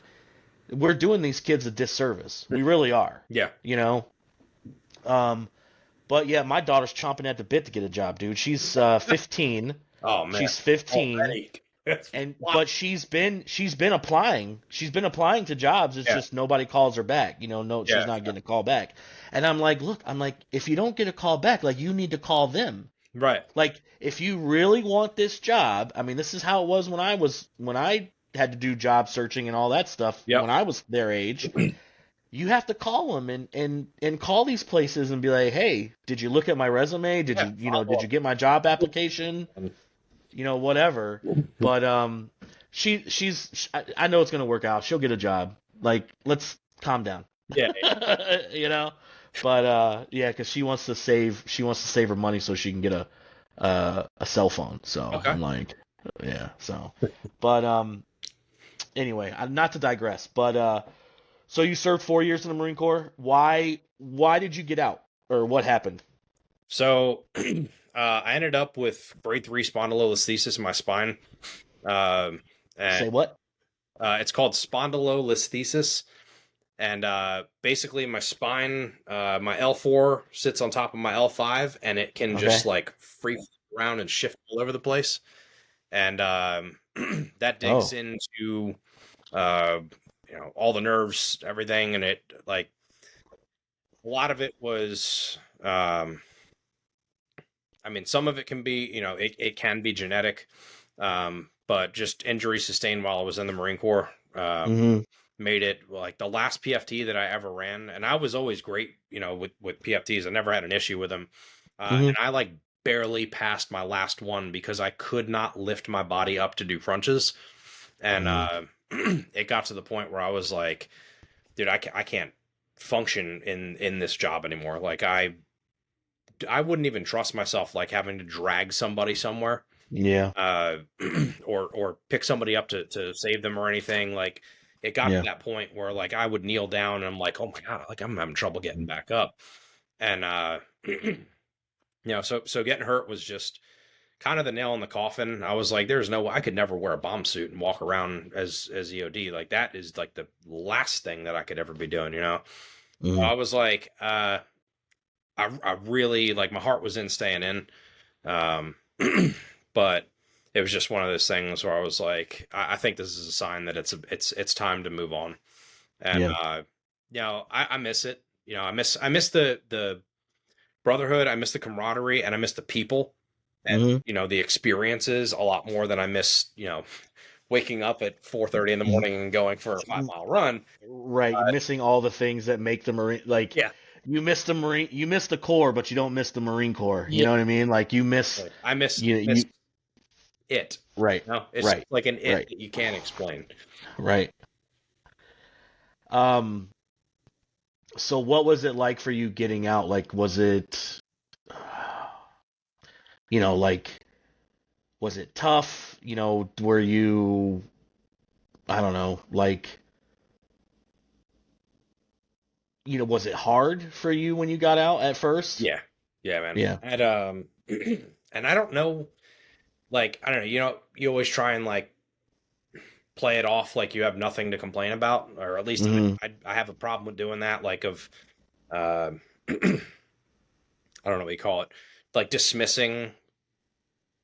we're doing these kids a disservice. We really are. Yeah. But yeah, my daughter's chomping at the bit to get a job, dude. She's 15. Oh man. She's 15. Already. but she's been applying to jobs. It's Yeah, just nobody calls her back. No, she's yeah, not getting a call back. And I'm like, look, if you don't get a call back, like, you need to call them. right. Like, if you really want this job, I mean, this is how it was when I had to do job searching and all that stuff Yep. when I was their age. You have to call them and call these places and be like, hey, did you look at my resume? Did Yeah, did follow you get my job application? up. Whatever. But I know it's gonna work out. She'll get a job. Like, let's calm down. Yeah, you know. But yeah, because she wants to save her money so she can get a cell phone. So okay. I'm like, yeah. So, but anyway, not to digress. But so you served 4 years in the Marine Corps. Why did you get out, or what happened? So I ended up with grade 3 spondylolisthesis in my spine. And Say what? it's called spondylolisthesis. And basically, my spine, my L4 sits on top of my L5, and it can just Okay. like free around and shift all over the place. And that digs Oh. into uh, all the nerves, everything, and it like a lot of it was. I mean, some of it can be, it can be genetic, but just injury sustained while I was in the Marine Corps Mm-hmm. made it like the last PFT that I ever ran. And I was always great, with PFTs. I never had an issue with them. Mm-hmm. And I like barely passed my last one because I could not lift my body up to do crunches. And it got to the point where I was like, dude, I can't function in this job anymore. Like I wouldn't even trust myself like having to drag somebody somewhere, Yeah. or pick somebody up to save them or anything. Like it got to Yeah. that point where like I would kneel down and I'm like, oh my god, like I'm having trouble getting back up, and so getting hurt was just kind of the nail in the coffin. I was like, there's no way I could never wear a bomb suit and walk around as EOD. Like that is like the last thing that I could ever be doing. So Mm-hmm. I was like, I really like my heart was in staying in, um, but it was just one of those things where I was like, I think this is a sign that it's time to move on, and Yeah. I miss it. I miss the brotherhood, I miss the camaraderie, and I miss the people, and Mm-hmm. the experiences a lot more than I miss waking up at 4:30 in the morning and going for a 5 mile run. Right. You're Uh, missing all the things that make the Marine, like, yeah, you miss the Corps, but you don't miss the Marine Corps. You yeah. know what I mean? Like, you miss I miss you. it. Right. No, it's Right. like an it Right. that you can't explain. Right. Um. So what was it like for you getting out? Like, was it, like, was it tough? Were you, I don't know, like, was it hard for you when you got out at first? Yeah, yeah, man. Yeah. And and I don't know, like I don't know. You always try and like play it off like you have nothing to complain about, or at least Mm-hmm. I have a problem with doing that. Like of, uh, I don't know what you call it, like dismissing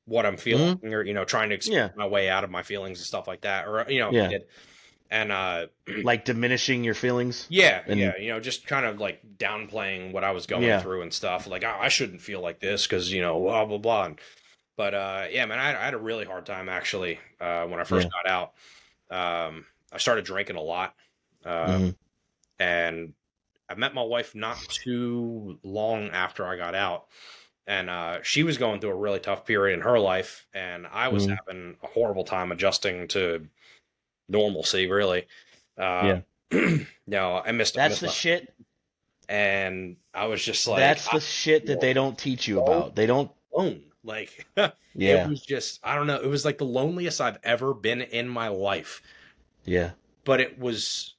what I'm feeling, Mm-hmm. or trying to explain Yeah. my way out of my feelings and stuff like that, or Yeah. and Like, diminishing your feelings yeah, and just kind of like downplaying what I was going yeah. through and stuff. Like, oh, I shouldn't feel like this because blah blah blah. But yeah, man, I had a really hard time actually when I first Yeah. got out. I started drinking a lot, Mm-hmm. and I met my wife not too long after I got out, and she was going through a really tough period in her life, and I was Mm-hmm. having a horrible time adjusting to normalcy, really. Uh, Yeah. I missed That's the my, shit. and I was just like, That's I the shit that feel they don't teach you so about. They don't. alone. Like, it Yeah. was just, I don't know. It was like the loneliest I've ever been in my life. Yeah. But it was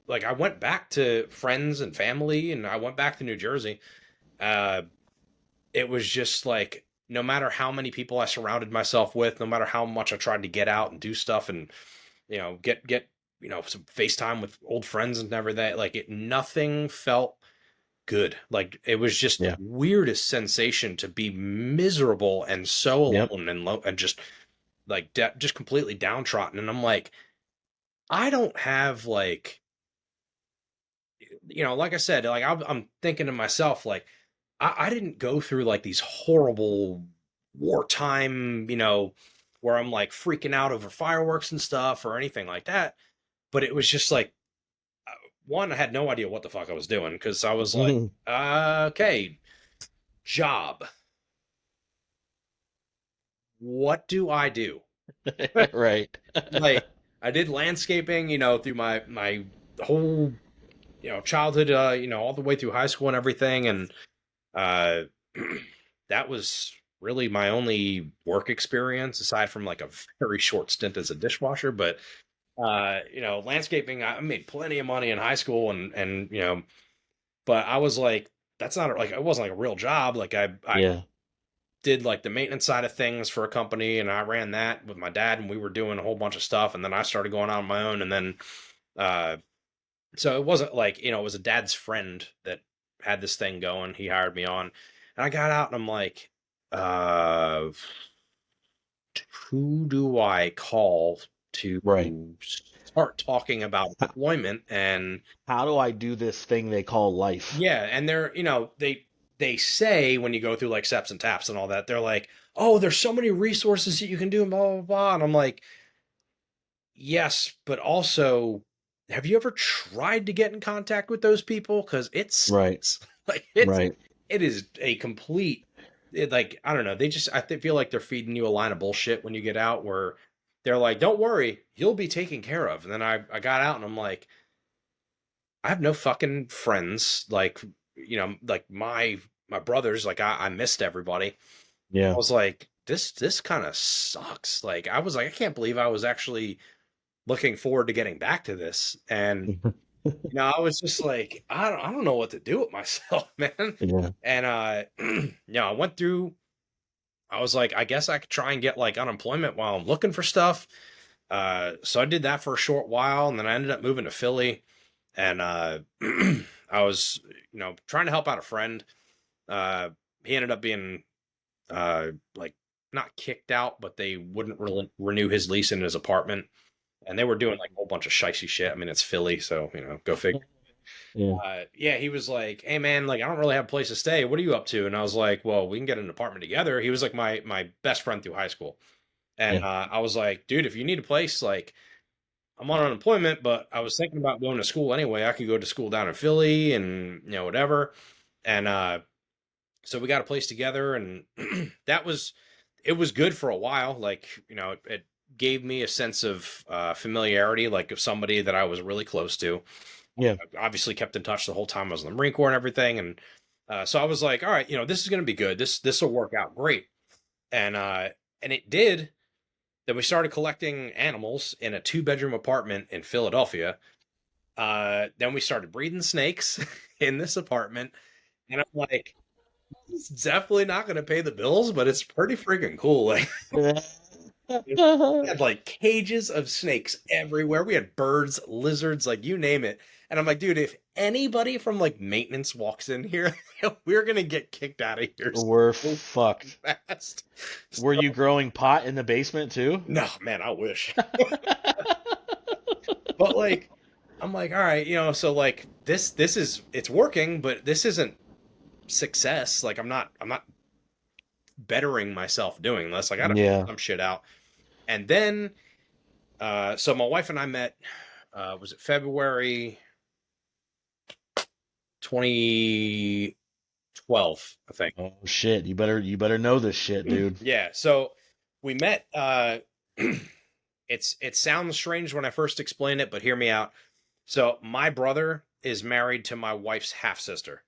like I went back to friends and family, and I went back to New Jersey. Uh, it was just like no matter how many people I surrounded myself with, no matter how much I tried to get out and do stuff, and get some FaceTime with old friends and everything, like nothing felt good. Like it was just the Yeah. weirdest sensation to be miserable and so Yep. alone and low and just like just completely downtrodden. And I'm like, I don't have like, like I said, like I'm thinking to myself, like, I didn't go through like these horrible wartime, where I'm like freaking out over fireworks and stuff or anything like that. But it was just like, one, I had no idea what the fuck I was doing because I was like, okay, job. What do I do? Right. Like, I did landscaping, through my whole, childhood, all the way through high school and everything, and uh, that was really my only work experience aside from like a very short stint as a dishwasher. But landscaping, I made plenty of money in high school, and but I was like, that's not like it wasn't like a real job. Like I Yeah. did like the maintenance side of things for a company, and I ran that with my dad, and we were doing a whole bunch of stuff, and then I started going out on my own, and then uh so it wasn't like, it was a dad's friend that had this thing going. He hired me on, and I got out, and I'm like, uh who do I call to Right. start talking about employment? And How do I do this thing they call life? yeah, and they're, they say when you go through like steps and taps and all that, they're like, oh, there's so many resources that you can do, and blah blah blah. And I'm like, yes, but also, have you ever tried to get in contact with those people? Because it's Right. like Right. it is a complete, like, I don't know. Feel like they're feeding you a line of bullshit when you get out, where they're like, don't worry, you'll be taken care of. And then I got out, and I'm like, I have no fucking friends. Like, like my brothers, like I missed everybody. I Yeah. was like, this kind of sucks. Like, I was like, I can't believe I was actually looking forward to getting back to this. And I was just like, I don't know what to do with myself, man. Yeah. And I went through. I was like, I guess I could try and get like unemployment while I'm looking for stuff. So I did that for a short while, and then I ended up moving to Philly, and I was, trying to help out a friend. Uh, he ended up being like not kicked out, but they wouldn't renew his lease in his apartment, and they were doing like a whole bunch of shicey shit. I mean, it's Philly, so go figure. Yeah. Yeah, he was like, "Hey, man, like I don't really have a place to stay. What are you up to?" And I was like, "Well, we can get an apartment together." He was like my best friend through high school, and Yeah. I was like, "Dude, if you need a place, like I'm on unemployment, but I was thinking about going to school anyway. I could go to school down in Philly, and whatever." And so we got a place together, and it was good for a while. Like, it gave me a sense of familiarity, like of somebody that I was really close to. Yeah. I obviously kept in touch the whole time I was in the Marine Corps and everything, and so I was like, all right, this is going to be good. This will work out great, and it did. Then we started collecting animals in a 2-bedroom apartment in Philadelphia. Then we started breeding snakes in this apartment, and I'm like, it's definitely not going to pay the bills, but it's pretty freaking cool. Like, we had like cages of snakes everywhere. We had birds, lizards, like you name it. And I'm like, dude, if anybody from like maintenance walks in here, we're gonna get kicked out of here We're so fucked. fast. Were So, you growing pot in the basement too? no, man, I wish. But like, I'm like, all right, so like this is it's working, but this isn't success. Like, I'm not bettering myself doing this. Like, I gotta figure Yeah. some shit out. And then so my wife and I met, was it February 2012, I think. Oh shit. You better know this shit, dude. Yeah. So we met. It sounds strange when I first explain it, but hear me out. So my brother is married to my wife's half sister.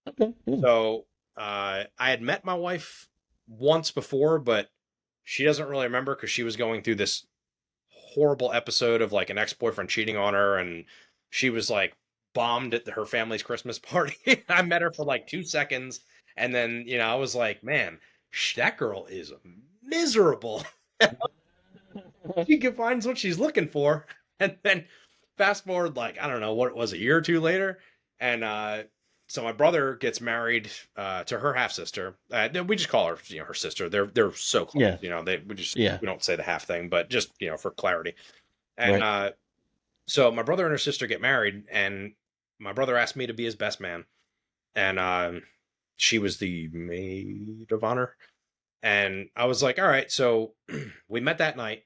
Okay. Yeah. So I had met my wife once before, but she doesn't really remember because she was going through this horrible episode of like an ex-boyfriend cheating on her, and she was like bombed at her family's Christmas party. I met her for like 2 seconds, and then I was like, man, that girl is miserable. She finds what she's looking for. And then fast forward, like, I don't know what it was, a year or two later, and So my brother gets married to her half sister. We just call her, her sister. They're so close. Yeah. Yeah. We don't say the half thing, but just for clarity. And Right. so my brother and her sister get married, and my brother asked me to be his best man, and she was the maid of honor. And I was like, all right. So we met that night,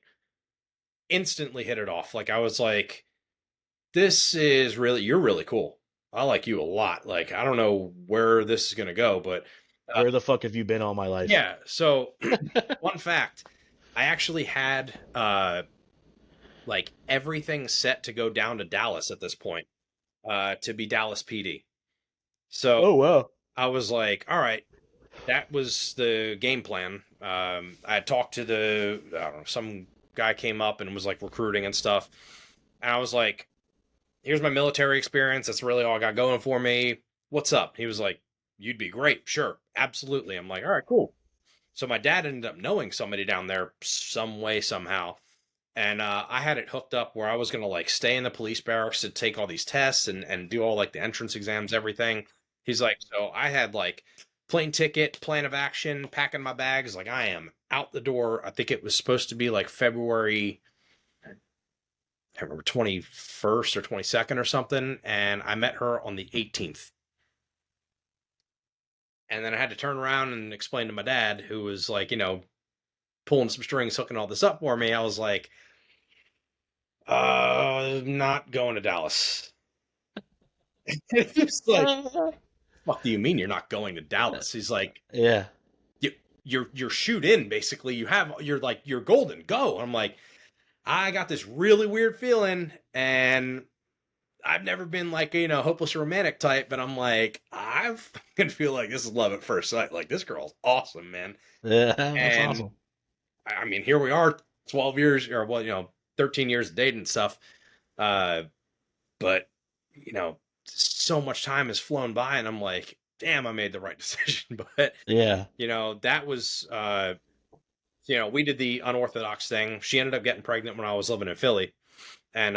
instantly hit it off. Like I was like, this is really, you're really cool. I like you a lot. Like I don't know where this is gonna go, but Where the fuck have you been all my life? yeah. So fun fact, I actually had like everything set to go down to Dallas at this point, to be Dallas PD. So Oh wow. I was like, all right, that was the game plan. I had talked to I don't know, some guy came up and was like recruiting and stuff. And I was like, here's my military experience. That's really all I got going for me. What's up? He was like, you'd be great. Sure. Absolutely. I'm like, all right, cool. So my dad ended up knowing somebody down there some way, somehow. And I had it hooked up where I was going to like stay in the police barracks to take all these tests and do all like the entrance exams, everything. He's like, so I had like plane ticket, plan of action, packing my bags. Like I am out the door. I think it was supposed to be like February, I can't remember, 21st or 22nd or something. And I met her on the 18th. And then I had to turn around and explain to my dad, who was like, pulling some strings, hooking all this up for me. I was like, not going to Dallas. It's like, what do you mean you're not going to Dallas? He's like, Yeah. you're shoot in, basically. You're golden. Go. I'm like, I got this really weird feeling, and I've never been like hopeless romantic type, but I'm like, I fucking feel like this is love at first sight. Like this girl's awesome, man. Yeah. That's And awesome. I mean, here we are, 12 years or 13 years of dating and stuff. But so much time has flown by, and I'm like, damn, I made the right decision. But Yeah. that was we did the unorthodox thing. She ended up getting pregnant when I was living in Philly, and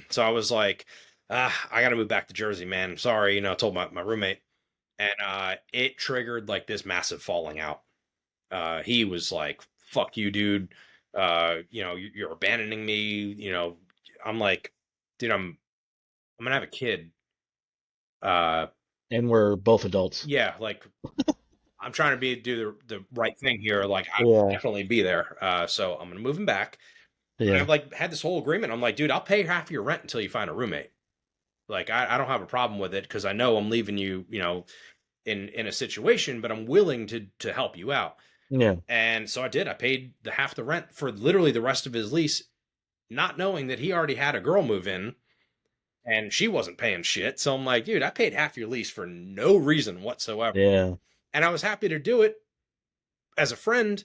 so I was like, I got to move back to Jersey, man. Sorry, I told my roommate, and it triggered like this massive falling out. He was like, fuck you, dude. You're abandoning me. I'm like, dude, I'm gonna have a kid. And we're both adults. Yeah, like I'm trying to do the right thing here. Like I will Yeah. definitely be there. So I'm gonna move him back. And Yeah. I've like had this whole agreement. I'm like, dude, I'll pay half your rent until you find a roommate. Like I don't have a problem with it because I know I'm leaving you, in a situation, but I'm willing to help you out. Yeah. And so I did. I paid the half the rent for literally the rest of his lease, not knowing that he already had a girl move in and she wasn't paying shit. So I'm like, dude, I paid half your lease for no reason whatsoever. Yeah. And I was happy to do it as a friend.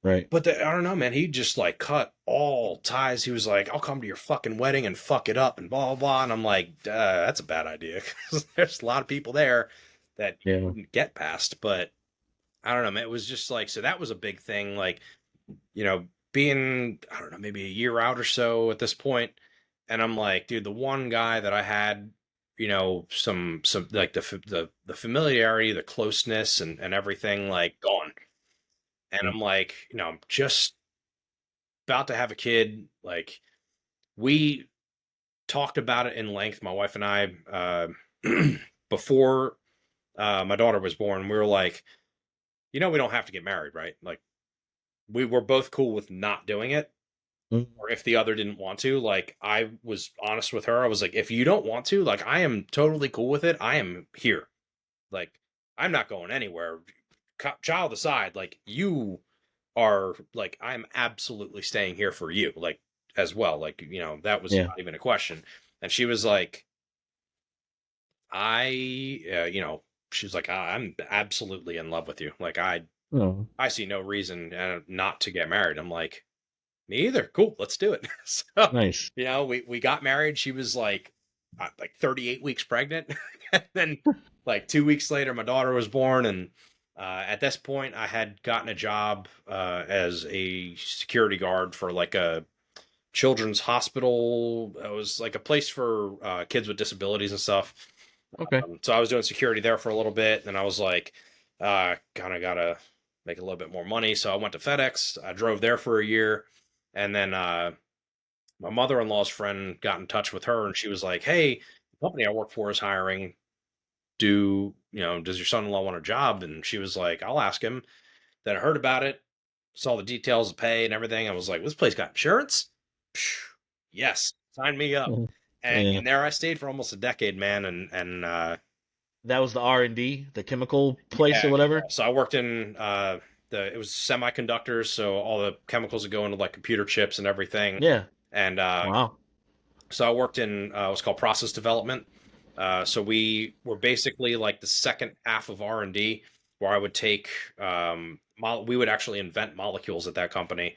Right. But I don't know, man. He just like cut all ties. He was like, I'll come to your fucking wedding and fuck it up and blah, blah, blah. And I'm like, that's a bad idea. There's a lot of people there that you Yeah. wouldn't get past. But I don't know, man. It was just like, so that was a big thing. Like, being, I don't know, maybe a year out or so at this point. And I'm like, dude, the one guy that I had, some like the familiarity, the closeness and everything, like gone. And I'm like, I'm just about to have a kid. Like we talked about it in length, my wife and I, before my daughter was born. We were like, we don't have to get married, right? Like we were both cool with not doing it. Mm. Or if the other didn't want to, like I was honest with her. I was like, if you don't want to, like I am totally cool with it. I am here. Like I'm not going anywhere. Child aside, like you are like I'm absolutely staying here for you, like as well. Like, that was Yeah. not even a question. And she was like, she was like, I'm absolutely in love with you. Like Oh. I see no reason not to get married. I'm like, me either. Cool, let's do it. So, Nice. we got married. She was like 38 weeks pregnant. And then like 2 weeks later, my daughter was born. And at this point, I had gotten a job as a security guard for like a children's hospital. It was like a place for kids with disabilities and stuff. Okay. So I was doing security there for a little bit. And then I was like, kind of got to make a little bit more money. So I went to FedEx. I drove there for a year. And then my mother-in-law's friend got in touch with her and she was like, hey, the company I work for is hiring. Does your son-in-law want a job? And she was like, I'll ask him. Then I heard about it, saw the details, the pay and everything. I was like, this place got insurance? Phew, yes, sign me up. Mhm. And, Yeah. and there I stayed for almost a decade, man. And That was the R&D, the chemical place yeah, or whatever. so I worked in it was semiconductors, so all the chemicals that go into like computer chips and everything. Yeah. And Wow. so I worked in what's called process development. So we were basically like the second half of R&D, where I would take we would actually invent molecules at that company,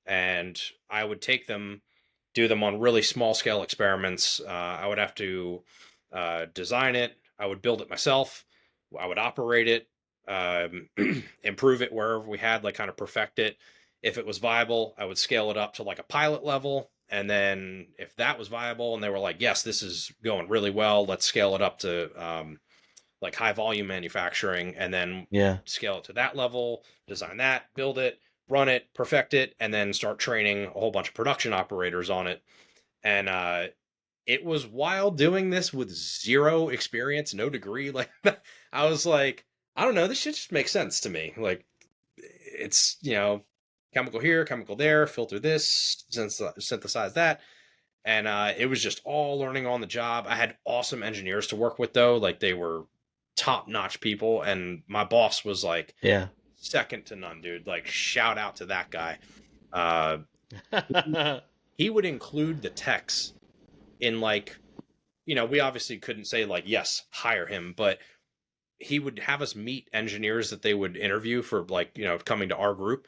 and I would take them, do them on really small scale experiments. I would have to design it. I would build it myself. I would operate it, improve it wherever we had, like kind of perfect it. If it was viable, I would scale it up to like a pilot level. And then if that was viable and they were like, yes, this is going really well, let's scale it up to like high volume manufacturing and then Yeah. scale it to that level, design that, build it, run it, perfect it, and then start training a whole bunch of production operators on it. And it was wild doing this with zero experience, no degree. Like I was like, I don't know, this shit just makes sense to me. Like it's, chemical here, chemical there, filter this, synthesize that. And it was just all learning on the job. I had awesome engineers to work with though. Like they were top notch people. And my boss was like Yeah. second to none, dude. Like shout out to that guy. Uh, he would include the techs in like, we obviously couldn't say like, yes, hire him, but he would have us meet engineers that they would interview for like, coming to our group.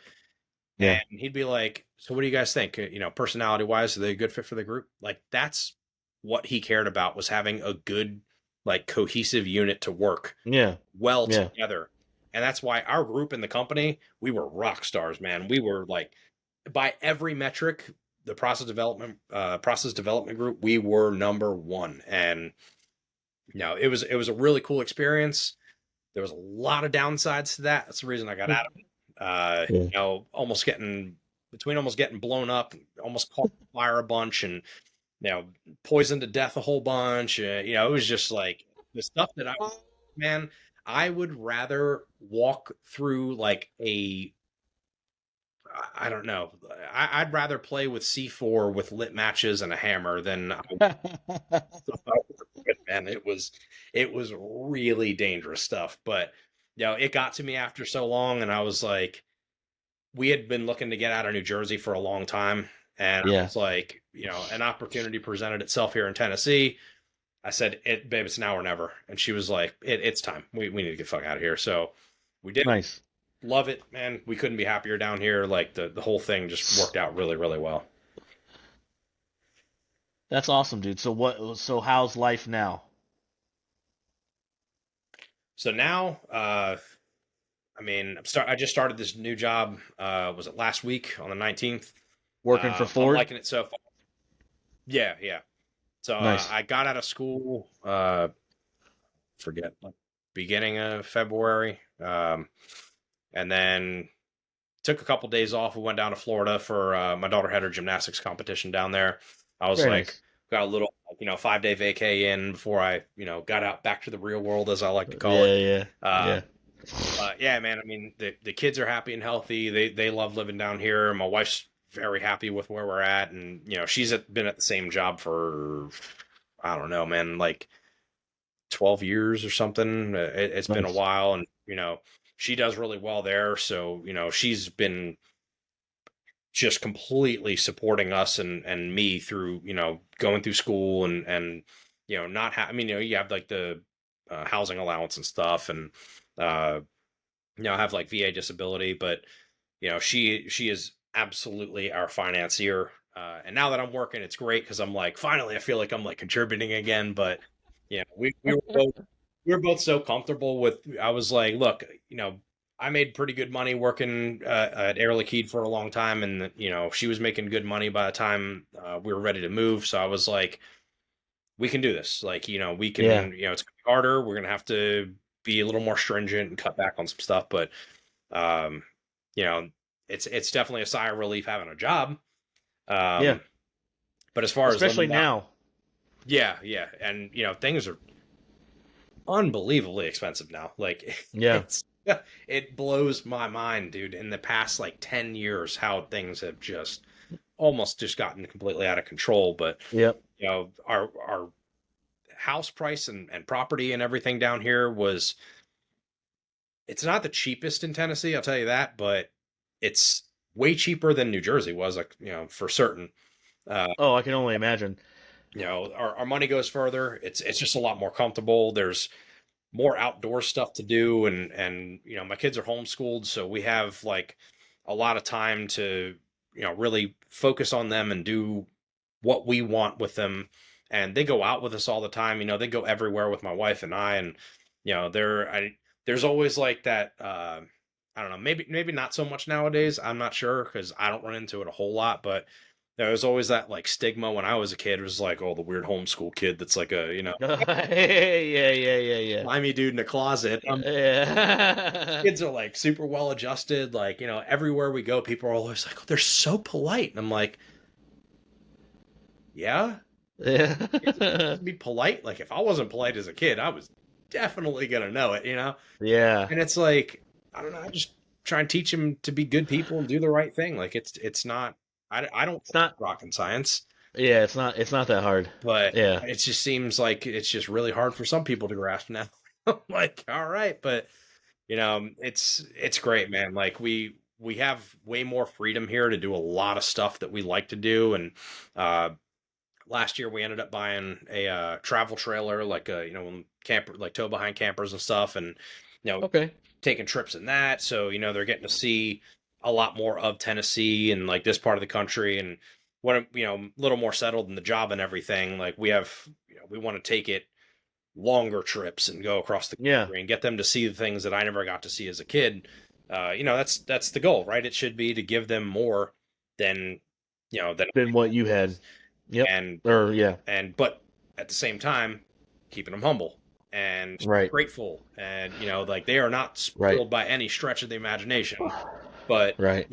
Yeah. And he'd be like, so what do you guys think? Personality wise, are they a good fit for the group? Like that's what he cared about, was having a good, like cohesive unit to work Yeah. well Yeah. together. And that's why our group in the company, we were rock stars, man. We were like, by every metric, the process development group, we were number one. And it was a really cool experience. There was a lot of downsides to that. That's the reason I got out of it. Yeah. Almost getting blown up, almost caught fire a bunch, and poisoned to death a whole bunch. It was just like the stuff that man, I would rather walk through like I don't know. I'd rather play with C4 with lit matches and a hammer than man. It was really dangerous stuff, but it got to me after so long, and I was like, we had been looking to get out of New Jersey for a long time, and I Yeah. was like, an opportunity presented itself here in Tennessee. I said, babe, it's now or never," and she was like, "It's time. We need to get the fuck out of here." So we did. Nice. Love it, man. We couldn't be happier down here. Like the whole thing just worked out really, really well. That's awesome, dude. So how's life now? So now, I just started this new job. Was it last week on the 19th? Working for I'm Ford? liking it so far. Yeah, yeah. So Nice. I got out of school, forget, like beginning of February, and then took a couple days off. We went down to Florida for my daughter had her gymnastics competition down there. I was Very like, nice. got a little, 5-day vacay in before I, got out back to the real world, as I like to call it. Yeah, yeah, Uh, yeah. yeah, man. I mean, the kids are happy and healthy. They love living down here. My wife's very happy with where we're at, and she's been at the same job for, I don't know, man, like 12 years or something. It's been a Nice. while, and she does really well there. So she's been just completely supporting us and me through going through school and not I mean you have like the housing allowance and stuff, and uh have like VA disability, but she is absolutely our financier. And now that I'm working, it's great because I'm like, finally, I feel like I'm like contributing again. But we were both so comfortable with. I was like, look, I made pretty good money working at Air Liquide for a long time, and she was making good money by the time we were ready to move. So I was like, we can do this. Like, we Yeah. can, it's gonna be harder. We're gonna have to be a little more stringent and cut back on some stuff, but um, you know, it's definitely a sigh of relief having a job. Yeah. Um, but as far as Especially living down, now. yeah, yeah, and things are unbelievably expensive now. Like Yeah. it blows my mind, dude. In the past like 10 years, how things have just almost just gotten completely out of control. But Yep. our house price and property and everything down here was, it's not the cheapest in Tennessee, I'll tell you that, but it's way cheaper than New Jersey was, like, for certain. Uh, Oh, I can only imagine. our money goes further. It's just a lot more comfortable. There's more outdoor stuff to do, and my kids are homeschooled, so we have like a lot of time to really focus on them and do what we want with them. And they go out with us all the time. They go everywhere with my wife and I, and there's always like that. I don't know, maybe not so much nowadays. I'm not sure because I don't run into it a whole lot, but there was always that like stigma when I was a kid. It was like, oh, the weird homeschool kid that's like a Yeah, yeah, yeah, yeah. slimy dude in a closet. Yeah. Kids are like super well adjusted. Like, everywhere we go, people are always like, oh, they're so polite. And I'm like, yeah, Yeah. kids are supposed to be polite. Like, if I wasn't polite as a kid, I was definitely going to know it. Yeah. And it's like, I don't know. I just try and teach them to be good people and do the right thing. Like, it's not, I don't It's not. rocket science, Yeah, it's not. It's not that hard. but Yeah. it just seems like it's just really hard for some people to grasp now. I'm like, all right, but it's great, man. Like we have way more freedom here to do a lot of stuff that we like to do. And uh last year we ended up buying a travel trailer, like camper, like tow behind campers and stuff, and Okay. taking trips in that. So they're getting to see a lot more of Tennessee and like this part of the country. And when a little more settled in the job and everything, like we have, we want to take it longer trips and go across the Yeah. country and get them to see the things that I never got to see as a kid. That's the goal, right? It should be to give them more than than Than what you had. Yep. and Or yeah. but at the same time keeping them humble and Right. grateful, and like they are not Right. spoiled by any stretch of the imagination, but Right.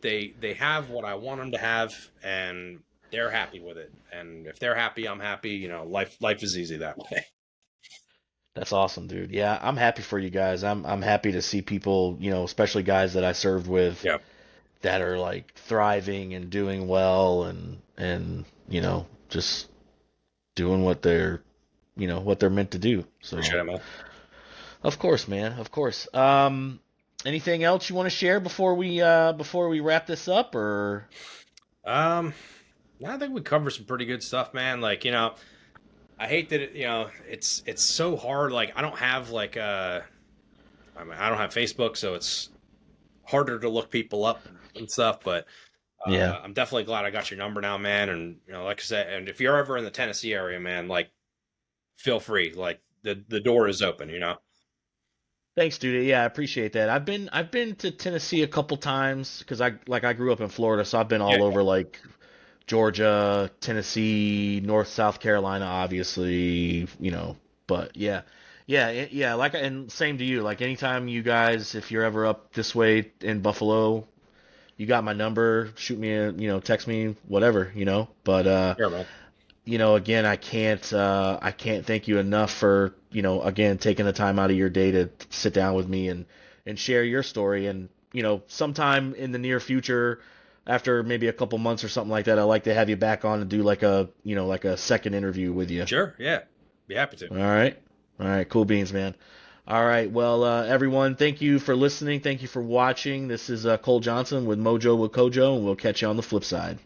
they have what I want them to have, and they're happy with it. And if they're happy, I'm happy. Life is easy that way. That's awesome, dude. Yeah, I'm happy for you guys. I'm happy to see people, especially guys that I served with Yeah, that are like thriving and doing well and just doing what they're meant to do. So, appreciate it, man. of course, man. Of course. Anything else you want to share before we wrap this up or Um, I think we covered some pretty good stuff, man. Like, I hate that it's so hard. Like, I don't have like I don't have Facebook, so it's harder to look people up and stuff. But yeah. I'm definitely glad I got your number now, man. And like I said, and if you're ever in the Tennessee area, man, like feel free. Like the door is open. Thanks, dude. Yeah, I appreciate that. I've been to Tennessee a couple times because I grew up in Florida, so I've been Yeah, all over like Georgia, Tennessee, North South Carolina, obviously, but yeah. Yeah, like and same to you. Like anytime you guys if you're ever up this way in Buffalo, you got my number, shoot me a, text me whatever. But sure, man. again, I can't thank you enough for, again, taking the time out of your day to sit down with me and share your story. And, sometime in the near future, after maybe a couple months or something like that, I'd like to have you back on and do like a second interview with you. Sure, yeah, be happy to. All right. All right. Cool beans, man. All right. Well, everyone, thank you for listening. Thank you for watching. This is Cole Johnson with Mojo with Kojo, and we'll catch you on the flip side.